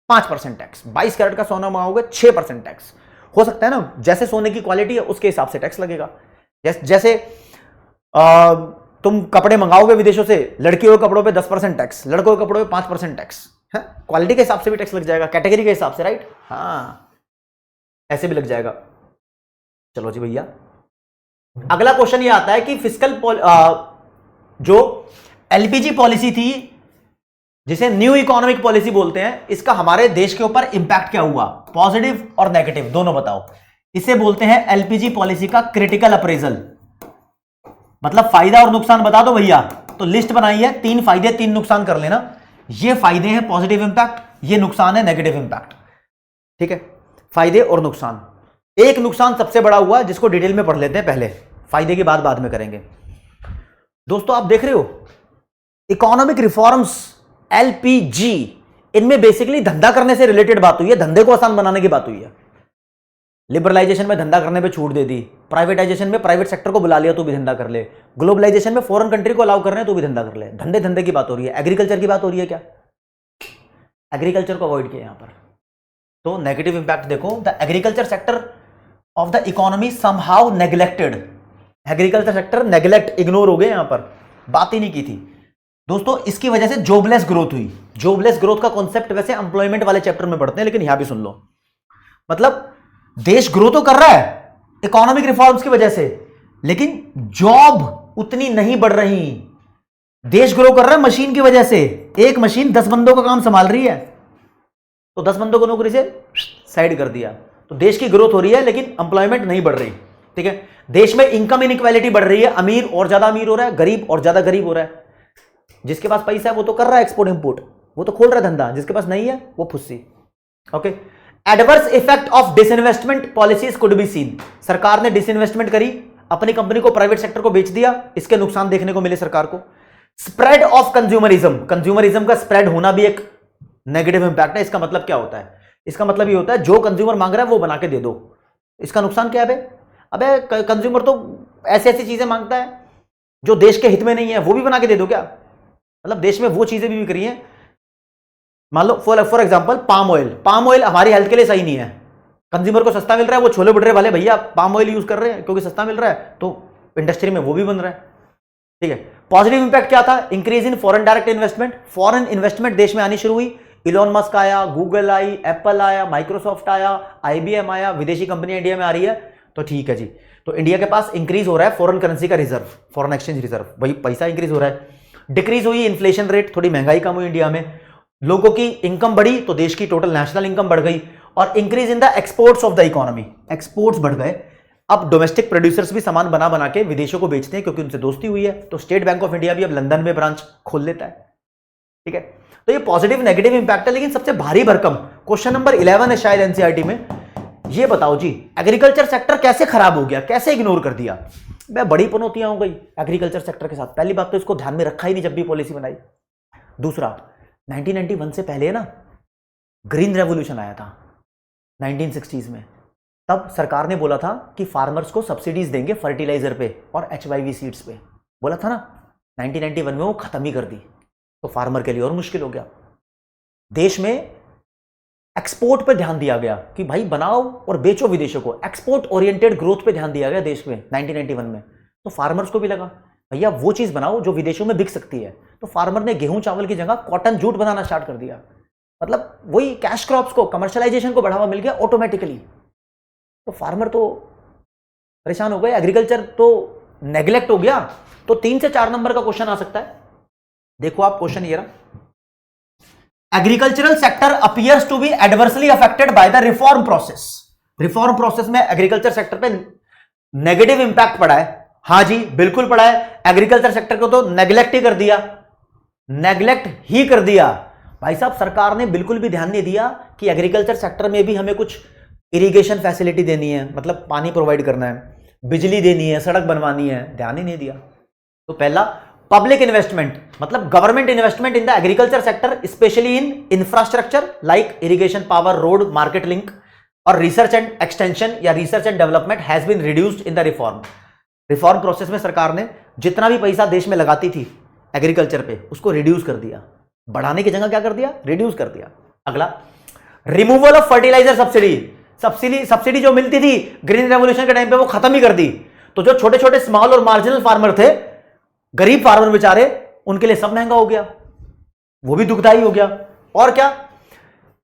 5% टैक्स, 22 कैरेट का सोना मंगाओगे 6% टैक्स, हो सकता है ना। जैसे सोने की क्वालिटी है उसके हिसाब से टैक्स लगेगा। जैसे तुम कपड़े मंगाओगे विदेशों से, लड़कियों के कपड़ों पे 10% टैक्स, लड़कों के कपड़ों पे 5% टैक्स है, क्वालिटी के हिसाब से भी टैक्स लग जाएगा, कैटेगरी के हिसाब से, राइट। हाँ, ऐसे भी लग जाएगा। चलो जी भैया, अगला क्वेश्चन ये आता है कि फिस्कल जो एलपीजी पॉलिसी थी, जिसे न्यू इकोनॉमिक पॉलिसी बोलते हैं, इसका हमारे देश के ऊपर इंपैक्ट क्या हुआ, पॉजिटिव और नेगेटिव दोनों बताओ। इसे बोलते हैं एलपीजी पॉलिसी का क्रिटिकल अप्रेजल, मतलब फायदा और नुकसान बता दो भैया। तो लिस्ट बनाई है, 3 फायदे 3 नुकसान कर लेना। ये फायदे हैं पॉजिटिव इंपैक्ट, ये नुकसान है नेगेटिव इंपैक्ट, ठीक है। फायदे और नुकसान, एक नुकसान सबसे बड़ा हुआ जिसको डिटेल में पढ़ लेते हैं पहले, फायदे की बात बाद में करेंगे। दोस्तों आप देख रहे हो इकोनॉमिक रिफॉर्म्स, एलपीजी, इनमें बेसिकली धंधा करने से रिलेटेड बात हुई है, धंधे को आसान बनाने की बात हुई है। लिबरलाइजेशन में धंधा करने पे छूट दे दी, प्राइवेटाइजेशन में प्राइवेट सेक्टर को बुला लिया तो भी धंधा कर ले, ग्लोबलाइजेशन में फॉरेन कंट्री को अलाउ कर रहे हैं तो भी धंधा कर ले। धंधे धंधे की बात हो रही है, एग्रीकल्चर की बात हो रही है क्या? एग्रीकल्चर को अवॉइड किया यहां पर। तो नेगेटिव इंपैक्ट देखो, the agriculture sector of the economy somehow neglected. Agriculture sector neglect, ignore हो गए यहां पर, बात ही नहीं की थी। दोस्तों इसकी वजह से जॉबलेस ग्रोथ हुई। जॉबलेस ग्रोथ का कॉन्सेप्ट वैसे एम्प्लॉयमेंट वाले चैप्टर में पढ़ते हैं, लेकिन यहां भी सुन लो। मतलब देश ग्रो तो कर रहा है इकोनॉमिक रिफॉर्म्स की वजह से, लेकिन जॉब उतनी नहीं बढ़ रही। देश ग्रो कर रहा है मशीन की वजह से, एक मशीन 10 बंदों का काम संभाल रही है, तो 10 बंदों को नौकरी से साइड कर दिया। तो देश की ग्रोथ हो रही है लेकिन एम्प्लॉयमेंट नहीं बढ़ रही, ठीक है। देश में इनकम इनइक्वालिटी बढ़ रही है, अमीर और ज्यादा अमीर हो रहा है, गरीब और ज्यादा गरीब हो रहा है। जिसके पास पैसा है वो तो कर रहा है एक्सपोर्ट इंपोर्ट, वो तो खोल रहा है धंधा, जिसके पास नहीं है वो फुस्सी। Okay, adverse effect of disinvestment policies could be seen. सरकार ने डिसइन्वेस्टमेंट करी, अपनी कंपनी को प्राइवेट सेक्टर को बेच दिया, इसके नुकसान देखने को मिले सरकार को। स्प्रेड ऑफ कंज्यूमरिज्म, कंज्यूमरिज्म का स्प्रेड होना भी एक नेगेटिव इंपैक्ट है। इसका मतलब क्या होता है? इसका मतलब ये होता है जो कंज्यूमर मांग रहा है वो बना के दे दो। इसका नुकसान क्या है? अबे कंज्यूमर तो ऐसी ऐसी चीजें मांगता है जो देश के हित में नहीं है, वो भी बना के दे दो क्या? मतलब देश में वो चीजें भी बिक रही हैं, मान लो for example palm oil. Palm oil हमारी हेल्थ के लिए सही नहीं है, कंज्यूमर को सस्ता मिल रहा है, वो छोले भटूरे वाले भैया पाम ऑयल यूज कर रहे हैं क्योंकि सस्ता मिल रहा है, तो इंडस्ट्री में वो भी बन रहा है, ठीक है। पॉजिटिव इंपैक्ट क्या था? Increase in foreign direct investment. Foreign investment देश में आनी शुरू हुई। इलॉन मस्क आया, गूगल आई, एप्पल आया, माइक्रोसॉफ्ट आया, आईबीएम आया, विदेशी कंपनी इंडिया में आ रही है, तो ठीक है जी। तो इंडिया के पास इंक्रीज हो रहा है फॉरेन करेंसी का रिजर्व, फॉरेन एक्सचेंज रिजर्व, भाई पैसा इंक्रीज हो रहा है। डिक्रीज हुई इन्फ्लेशन रेट, थोड़ी महंगाई कम हुई इंडिया में, लोगों की इनकम बढ़ी तो देश की टोटल नेशनल इनकम बढ़ गई। और increase in the exports of the economy, exports बढ़ गए। अब डोमेस्टिक प्रोड्यूसर्स भी सामान बना बना के विदेशों को बेचते हैं क्योंकि उनसे दोस्ती हुई है, तो स्टेट बैंक ऑफ इंडिया भी अब लंदन में ब्रांच खोल लेता है, ठीक है। तो ये पॉजिटिव नेगेटिव इंपैक्ट है। लेकिन सबसे भारी भरकम क्वेश्चन नंबर 11 है शायद एनसीईआरटी में, ये बताओ जी एग्रीकल्चर सेक्टर कैसे खराब हो गया, कैसे इग्नोर कर दिया? मैं बड़ी पनौतियां हो गई एग्रीकल्चर सेक्टर के साथ। पहली बात तो इसको ध्यान में रखा ही नहीं जब भी पॉलिसी बनाई। दूसरा, 1991 से पहले ना ग्रीन रेवोल्यूशन आया था 1960s में, तब सरकार ने बोला था कि फार्मर्स को सब्सिडीज देंगे फर्टिलाइजर पे और HYV सीड्स पे, बोला था ना। 1991 में वो खत्म ही कर दी, तो फार्मर के लिए और मुश्किल हो गया। देश में एक्सपोर्ट पे ध्यान दिया गया कि भाई बनाओ और बेचो विदेशों को, एक्सपोर्ट ओरिएंटेड ग्रोथ पे ध्यान दिया गया देश में 1991 में। तो फार्मर्स को भी लगा भैया वो चीज बनाओ जो विदेशों में बिक सकती है, तो फार्मर ने गेहूं चावल की जगह कॉटन जूट बनाना स्टार्ट कर दिया। मतलब वही कैश क्रॉप्स को, कमर्शियलाइजेशन को बढ़ावा मिल गया ऑटोमेटिकली, तो फार्मर तो परेशान हो गए, एग्रीकल्चर तो नेग्लेक्ट हो गया। तो 3 से 4 नंबर का क्वेश्चन आ सकता है देखो आप क्वेश्चन ये रहा, agricultural sector appears to be adversely affected by the reform process. Reform process में एग्रीकल्चर सेक्टर पे नेगेटिव इंपैक्ट पड़ा है। हां जी बिल्कुल पड़ा है। एग्रीकल्चर सेक्टर को तो नेग्लेक्ट ही कर दिया, नेग्लेक्ट ही कर दिया भाई साहब। सरकार ने बिल्कुल भी ध्यान नहीं दिया कि एग्रीकल्चर सेक्टर में भी हमें कुछ इरिगेशन फैसिलिटी देनी है, मतलब पानी प्रोवाइड करना है, बिजली देनी है, सड़क बनवानी है, ध्यान ही नहीं दिया। तो पहला पब्लिक इन्वेस्टमेंट, मतलब government investment in the agriculture sector, specially in infrastructure like irrigation, power, road, market link और रिसर्च एंड एक्सटेंशन या research and development has been reduced in the reform. Reform process में सरकार ने जितना भी पैसा देश में लगाती थी एग्रीकल्चर पे, उसको रिड्यूस कर दिया। बढ़ाने की जगह क्या कर दिया, रिड्यूस कर दिया। अगला, removal of fertiliser subsidy. Subsidy जो मिलती थी ग्रीन रेवोल्यूशन के टाइम पे, वो खत्म ही कर दी। तो जो छोटे छोटे स्मॉल और मार्जिनल फार्मर थे, गरीब फार्मर बेचारे, उनके लिए सब महंगा हो गया, वो भी दुखदाई हो गया। और क्या,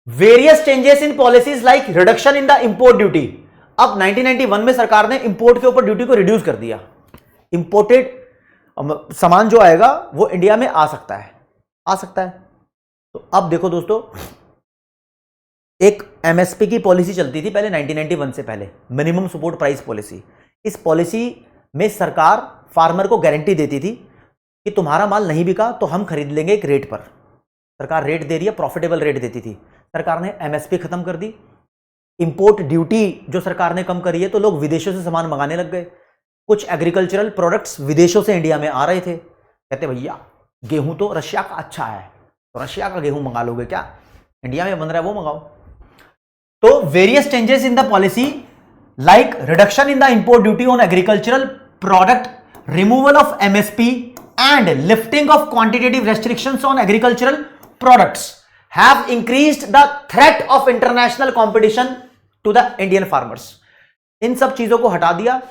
various changes in policies like reduction in the import duty. अब 1991 में सरकार ने इंपोर्ट के ऊपर ड्यूटी को रिड्यूस कर दिया। इंपोर्टेड सामान जो आएगा वो इंडिया में आ सकता है, आ सकता है। तो अब देखो दोस्तों, एक एमएसपी की पॉलिसी चलती थी पहले 1991 से पहले, मिनिमम सपोर्ट प्राइस पॉलिसी। इस पॉलिसी में सरकार फार्मर को गारंटी देती थी कि तुम्हारा माल नहीं बिका तो हम खरीद लेंगे एक रेट पर। सरकार रेट दे रही है, प्रॉफिटेबल रेट देती थी। सरकार ने एमएसपी खत्म कर दी। इंपोर्ट ड्यूटी जो सरकार ने कम करी है, तो लोग विदेशों से सामान मंगाने लग गए। कुछ एग्रीकल्चरल प्रोडक्ट्स विदेशों से इंडिया में आ रहे थे। कहते भैया गेहूं तो रशिया का अच्छा है, तो रशिया का गेहूं मंगा लोगे क्या, इंडिया में बन रहा है वो मंगाओ। तो various changes in the policy like reduction in the import duty on agricultural product, removal of MSP and lifting of quantitative restrictions on agricultural products have increased the threat of international competition to the Indian farmers. इन सब चीजों को हटा दिया,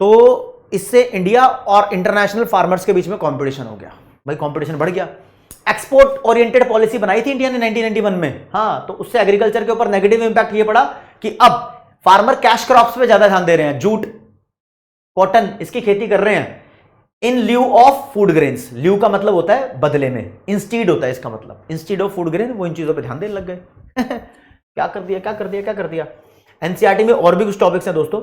तो इससे India और international farmers के बीच में कंपटीशन हो गया। भाई कंपटीशन बढ़ गया। एक्सपोर्ट ओरिएंटेड पॉलिसी बनाई थी इंडिया ने 1991 में, हाँ, तो उससे एग्रीकल्चर के ऊपर नेगेटिव इंपैक्ट ये पड़ा कि अब फार्मर कैश क्रॉप्स पे ज्यादा ध्यान दे रहे हैं। जूट, कॉटन, इसकी खेती कर रहे हैं इन ल्यू ऑफ फूड ग्रेन्स। ल्यू का मतलब होता है बदले में, इंस्टीड होता है इसका मतलब, इंस्टीड ऑफ फूड ग्रेन, वो इन चीजों पे ध्यान देने लग गए। क्या कर दिया, क्या कर दिया, क्या कर दिया। एनसीईआरटी में और भी कुछ टॉपिक्स हैं दोस्तों।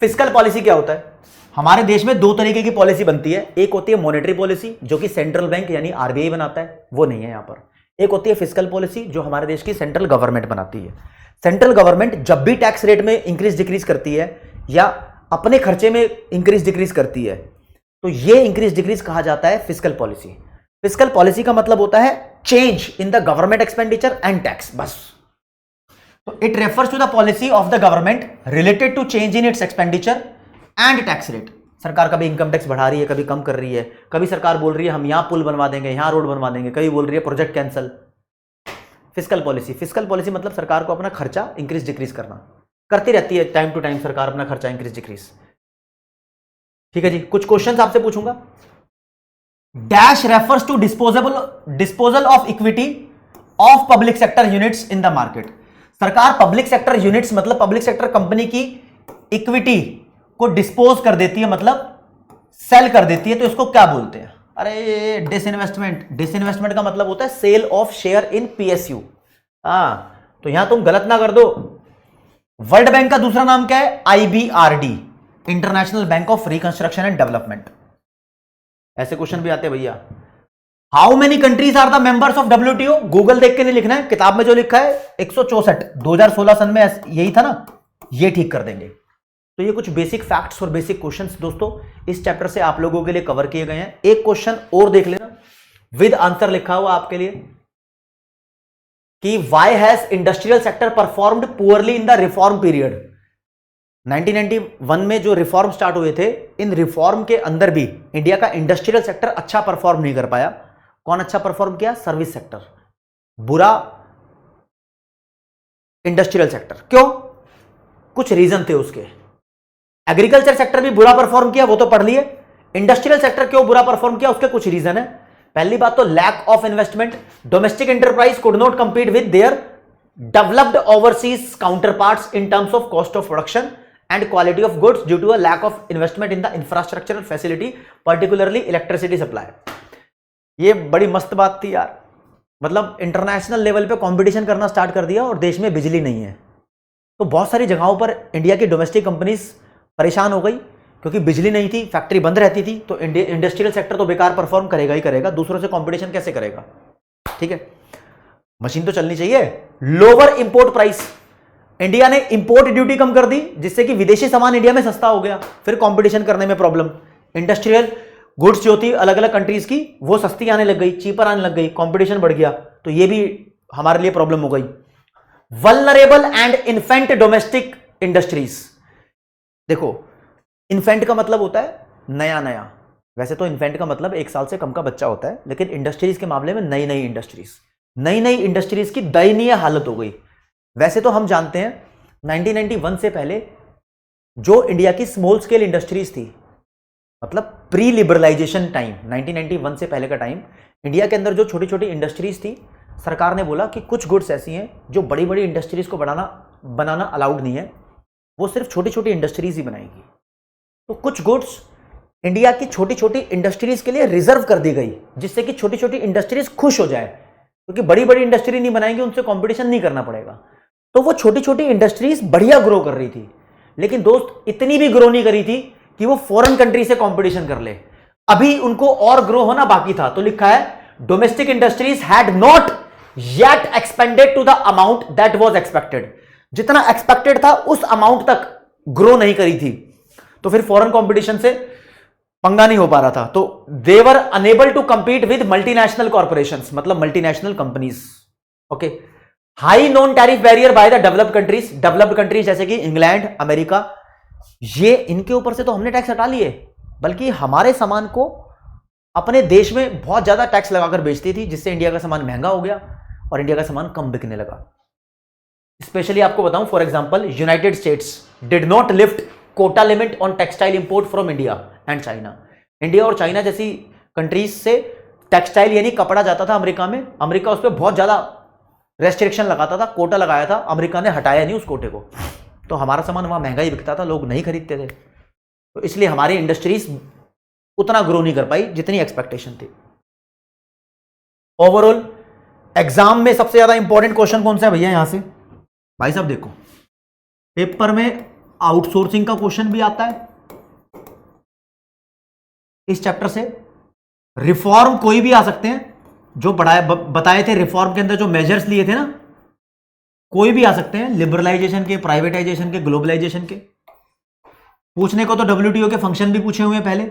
फिस्कल पॉलिसी क्या होता है? हमारे देश में दो तरीके की पॉलिसी बनती है। एक होती है मॉनेटरी पॉलिसी, जो कि सेंट्रल बैंक यानी आरबीआई बनाता है, वो नहीं है यहां पर। एक होती है फिस्कल पॉलिसी, जो हमारे देश की सेंट्रल गवर्नमेंट बनाती है। सेंट्रल गवर्नमेंट जब भी टैक्स रेट में इंक्रीज डिक्रीज करती है या अपने खर्चे में इंक्रीज डिक्रीज करती है, तो ये इंक्रीज डिक्रीज कहा जाता है फिस्कल पॉलिसी। फिस्कल पॉलिसी का मतलब होता है change in the government expenditure and tax, बस। तो it refers to the policy of the government related to change in its expenditure and tax rate. सरकार कभी इनकम टैक्स बढ़ा रही है, कभी कम कर रही है, कभी सरकार बोल रही है हम यहां पुल बनवा देंगे, यहां रोड बनवा देंगे, कभी बोल रही है project cancel. Fiscal policy, fiscal policy मतलब सरकार को अपना खर्चा इंक्रीज डिक्रीज करना, करती रहती है टाइम टू टाइम सरकार अपना खर्चा इंक्रीज डिक्रीज। ठीक है जी, कुछ क्वेश्चंस आपसे पूछूंगा। Dash refers to disposal of equity of public sector units in the market. सरकार पब्लिक सेक्टर यूनिट्स मतलब पब्लिक सेक्टर कंपनी की इक्विटी को डिस्पोज कर देती है, मतलब सेल कर देती है, तो इसको क्या बोलते हैं? अरे डिसइन्वेस्टमेंट। डिसइन्वेस्टमेंट का मतलब होता है sale of share in PSU. तो यहां तुम गलत ना कर दो। वर्ल्ड बैंक का दूसरा नाम क्या है? IBRD, international bank of reconstruction and development. ऐसे क्वेश्चन भी आते हैं भैया। How many countries are the members of WTO? Google देख के नहीं लिखना है, किताब में जो लिखा है 164। 2016 सन में यही था ना, ये ठीक कर देंगे। तो ये कुछ बेसिक फैक्ट्स और बेसिक क्वेश्चंस दोस्तों इस चैप्टर से आप लोगों के लिए कवर किए गए हैं। एक क्वेश्चन और देख लेना, विद आंसर लिखा हुआ आपके लिए कि why has industrial sector performed poorly in the reform period. 1991 में जो रिफॉर्म स्टार्ट हुए थे, इन रिफॉर्म के अंदर भी इंडिया का इंडस्ट्रियल सेक्टर अच्छा परफॉर्म नहीं कर पाया। कौन अच्छा परफॉर्म किया? Service sector. बुरा इंडस्ट्रियल सेक्टर। क्यों? कुछ रीजन थे उसके। एग्रीकल्चर सेक्टर भी बुरा परफॉर्म किया, वो तो पढ़ लिए। इंडस्ट्रियल सेक्टर क्यों बुरा परफॉर्म किया, उसके कुछ रीजन है। पहली बात तो lack of investment. Domestic enterprise could not compete with their developed overseas counterparts in terms of cost of production and quality of goods due to a lack of investment in the infrastructural facility, particularly electricity supply. ये बड़ी मस्त बात थी यार, मतलब international level पे competition करना start कर दिया और देश में बिजली नहीं है, तो बहुत सारी जगहों पर इंडिया की डोमेस्टिक कंपनीज परेशान हो गई क्योंकि बिजली नहीं थी, फैक्ट्री बंद रहती थी, तो इंडस्ट्रियल सेक्टर तो बेकार परफॉर्म करेगा ही करेगा, दूसरों से कंपटीशन कैसे करेगा? ठीक है, मशीन तो चलनी चाहिए। लोअर इंपोर्ट प्राइस, इंडिया ने इंपोर्ट ड्यूटी कम कर दी जिससे कि विदेशी सामान इंडिया में सस्ता हो गया, फिर कंपटीशन करने में प्रॉब्लम। इंडस्ट्रियल गुड्स जो थी अलग अलग कंट्रीज की वो सस्ती आने लग गई, चीपर आने लग गई, कंपटीशन बढ़ गया, तो ये भी हमारे लिए प्रॉब्लम हो गई। Vulnerable and infant domestic industries, देखो इन्फेंट का मतलब होता है नया नया, वैसे तो इन्फेंट का मतलब 1 साल से कम का बच्चा होता है, लेकिन इंडस्ट्रीज के मामले में नई नई इंडस्ट्रीज की दयनीय हालत हो गई। वैसे तो हम जानते हैं 1991 से पहले जो इंडिया की स्मॉल स्केल इंडस्ट्रीज थी, मतलब प्री लिबरलाइजेशन टाइम, 1991 से पहले का टाइम, इंडिया के अंदर जो छोटी छोटी इंडस्ट्रीज थी, सरकार ने बोला कि कुछ गुड्स ऐसी हैं जो बड़ी बड़ी इंडस्ट्रीज को बनाना अलाउड नहीं है, वो सिर्फ छोटी छोटी इंडस्ट्रीज ही बनाएगी। तो कुछ गुड्स इंडिया की छोटी छोटी इंडस्ट्रीज के लिए रिजर्व कर दी गई, जिससे कि छोटी छोटी इंडस्ट्रीज खुश हो जाए, क्योंकि बड़ी बड़ी इंडस्ट्री नहीं बनाएंगे, उनसे कंपटीशन नहीं करना पड़ेगा। तो वो छोटी छोटी इंडस्ट्रीज बढ़िया ग्रो कर रही थी, लेकिन दोस्त इतनी भी ग्रो नहीं करी थी कि वो फॉरेन कंट्री से कंपटीशन कर ले, अभी उनको और ग्रो होना बाकी था। तो लिखा है domestic industries had not yet expanded to the amount that was expected, जितना एक्सपेक्टेड था उस अमाउंट तक ग्रो नहीं करी थी, तो फिर फॉरेन कंपटीशन से पंगा नहीं हो पा रहा था। तो they were unable to compete with multinational corporations, मतलब multinational companies. Okay, high non tariff barrier by the developed countries जैसे कि इंग्लैंड, अमेरिका, ये इनके ऊपर से तो हमने टैक्स हटा लिए, बल्कि हमारे सामान को अपने देश में बहुत ज्यादा टैक्स लगाकर बेचती थी, जिससे इंडिया का सामान महंगा हो गया और इंडिया का सामान कम बिकने लगा। स्पेशली आपको बताऊं, for example United States did not lift quota limit on textile import from India and China. India और चाइना जैसी कंट्रीज से टेक्सटाइल यानी कपड़ा जाता था अमेरिका में, अमेरिका उस पर बहुत ज्यादा रेस्ट्रिक्शन लगाता था, कोटा लगाया था, अमेरिका ने हटाया नहीं उस कोटे को, तो हमारा सामान वहां महंगा ही बिकता था, लोग नहीं खरीदते थे, तो इसलिए हमारी इंडस्ट्रीज उतना ग्रो नहीं कर पाई जितनी एक्सपेक्टेशन थी। ओवरऑल एग्जाम में सबसे ज्यादा इंपॉर्टेंट क्वेश्चन कौन सा है भैया? यहां से भाई साहब देखो, पेपर में आउटसोर्सिंग का क्वेश्चन भी आता है इस चैप्टर से, रिफॉर्म कोई भी आ सकते हैं, जो बताए थे रिफॉर्म के अंदर जो मेजर्स लिए थे ना, कोई भी आ सकते हैं, लिबरलाइजेशन के, प्राइवेटाइजेशन के, ग्लोबलाइजेशन के। पूछने को तो WTO के फंक्शन भी पूछे हुए हैं पहले,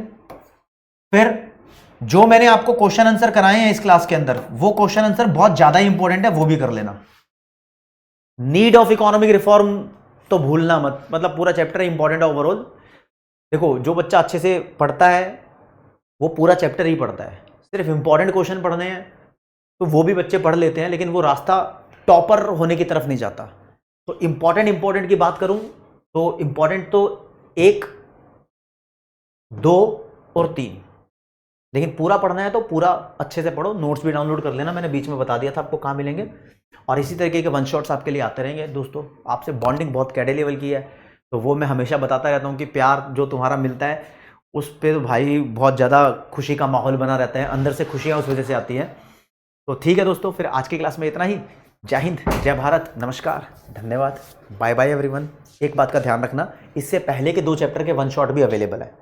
फिर जो मैंने आपको क्वेश्चन आंसर कराए हैं इस क्लास के अंदर, वो क्वेश्चन आंसर बहुत ज्यादा इंपॉर्टेंट है, वो भी कर लेना। नीड ऑफ इकोनॉमिक रिफॉर्म तो भूलना मत, मतलब पूरा चैप्टर इंपॉर्टेंट है ओवरऑल। देखो, जो बच्चा अच्छे से पढ़ता है वो पूरा चैप्टर ही पढ़ता है, सिर्फ इंपॉर्टेंट क्वेश्चन पढ़ने हैं तो वो भी बच्चे पढ़ लेते हैं, लेकिन वो रास्ता टॉपर होने की तरफ नहीं जाता। तो इंपॉर्टेंट की बात करूं तो इंपॉर्टेंट तो 1, 2 और 3, लेकिन पूरा पढ़ना है तो पूरा अच्छे से पढ़ो। नोट्स भी डाउनलोड कर लेना, मैंने बीच में बता दिया था आपको कहाँ मिलेंगे, और इसी तरीके के वन शॉट्स आपके लिए आते रहेंगे। दोस्तों, आपसे बॉन्डिंग बहुत कैडे लेवल की है, तो वो मैं हमेशा बताता रहता हूँ कि प्यार जो तुम्हारा मिलता है उस पर तो भाई बहुत ज़्यादा खुशी का माहौल बना रहता है, अंदर से खुशियाँ उस वजह से आती हैं। तो ठीक है दोस्तों, फिर आज की क्लास में इतना ही। जय हिंद, जय भारत, नमस्कार, धन्यवाद, बाय बाय एवरीवन। एक बात का ध्यान रखना, इससे पहले के 2 चैप्टर के वन शॉट भी अवेलेबल है।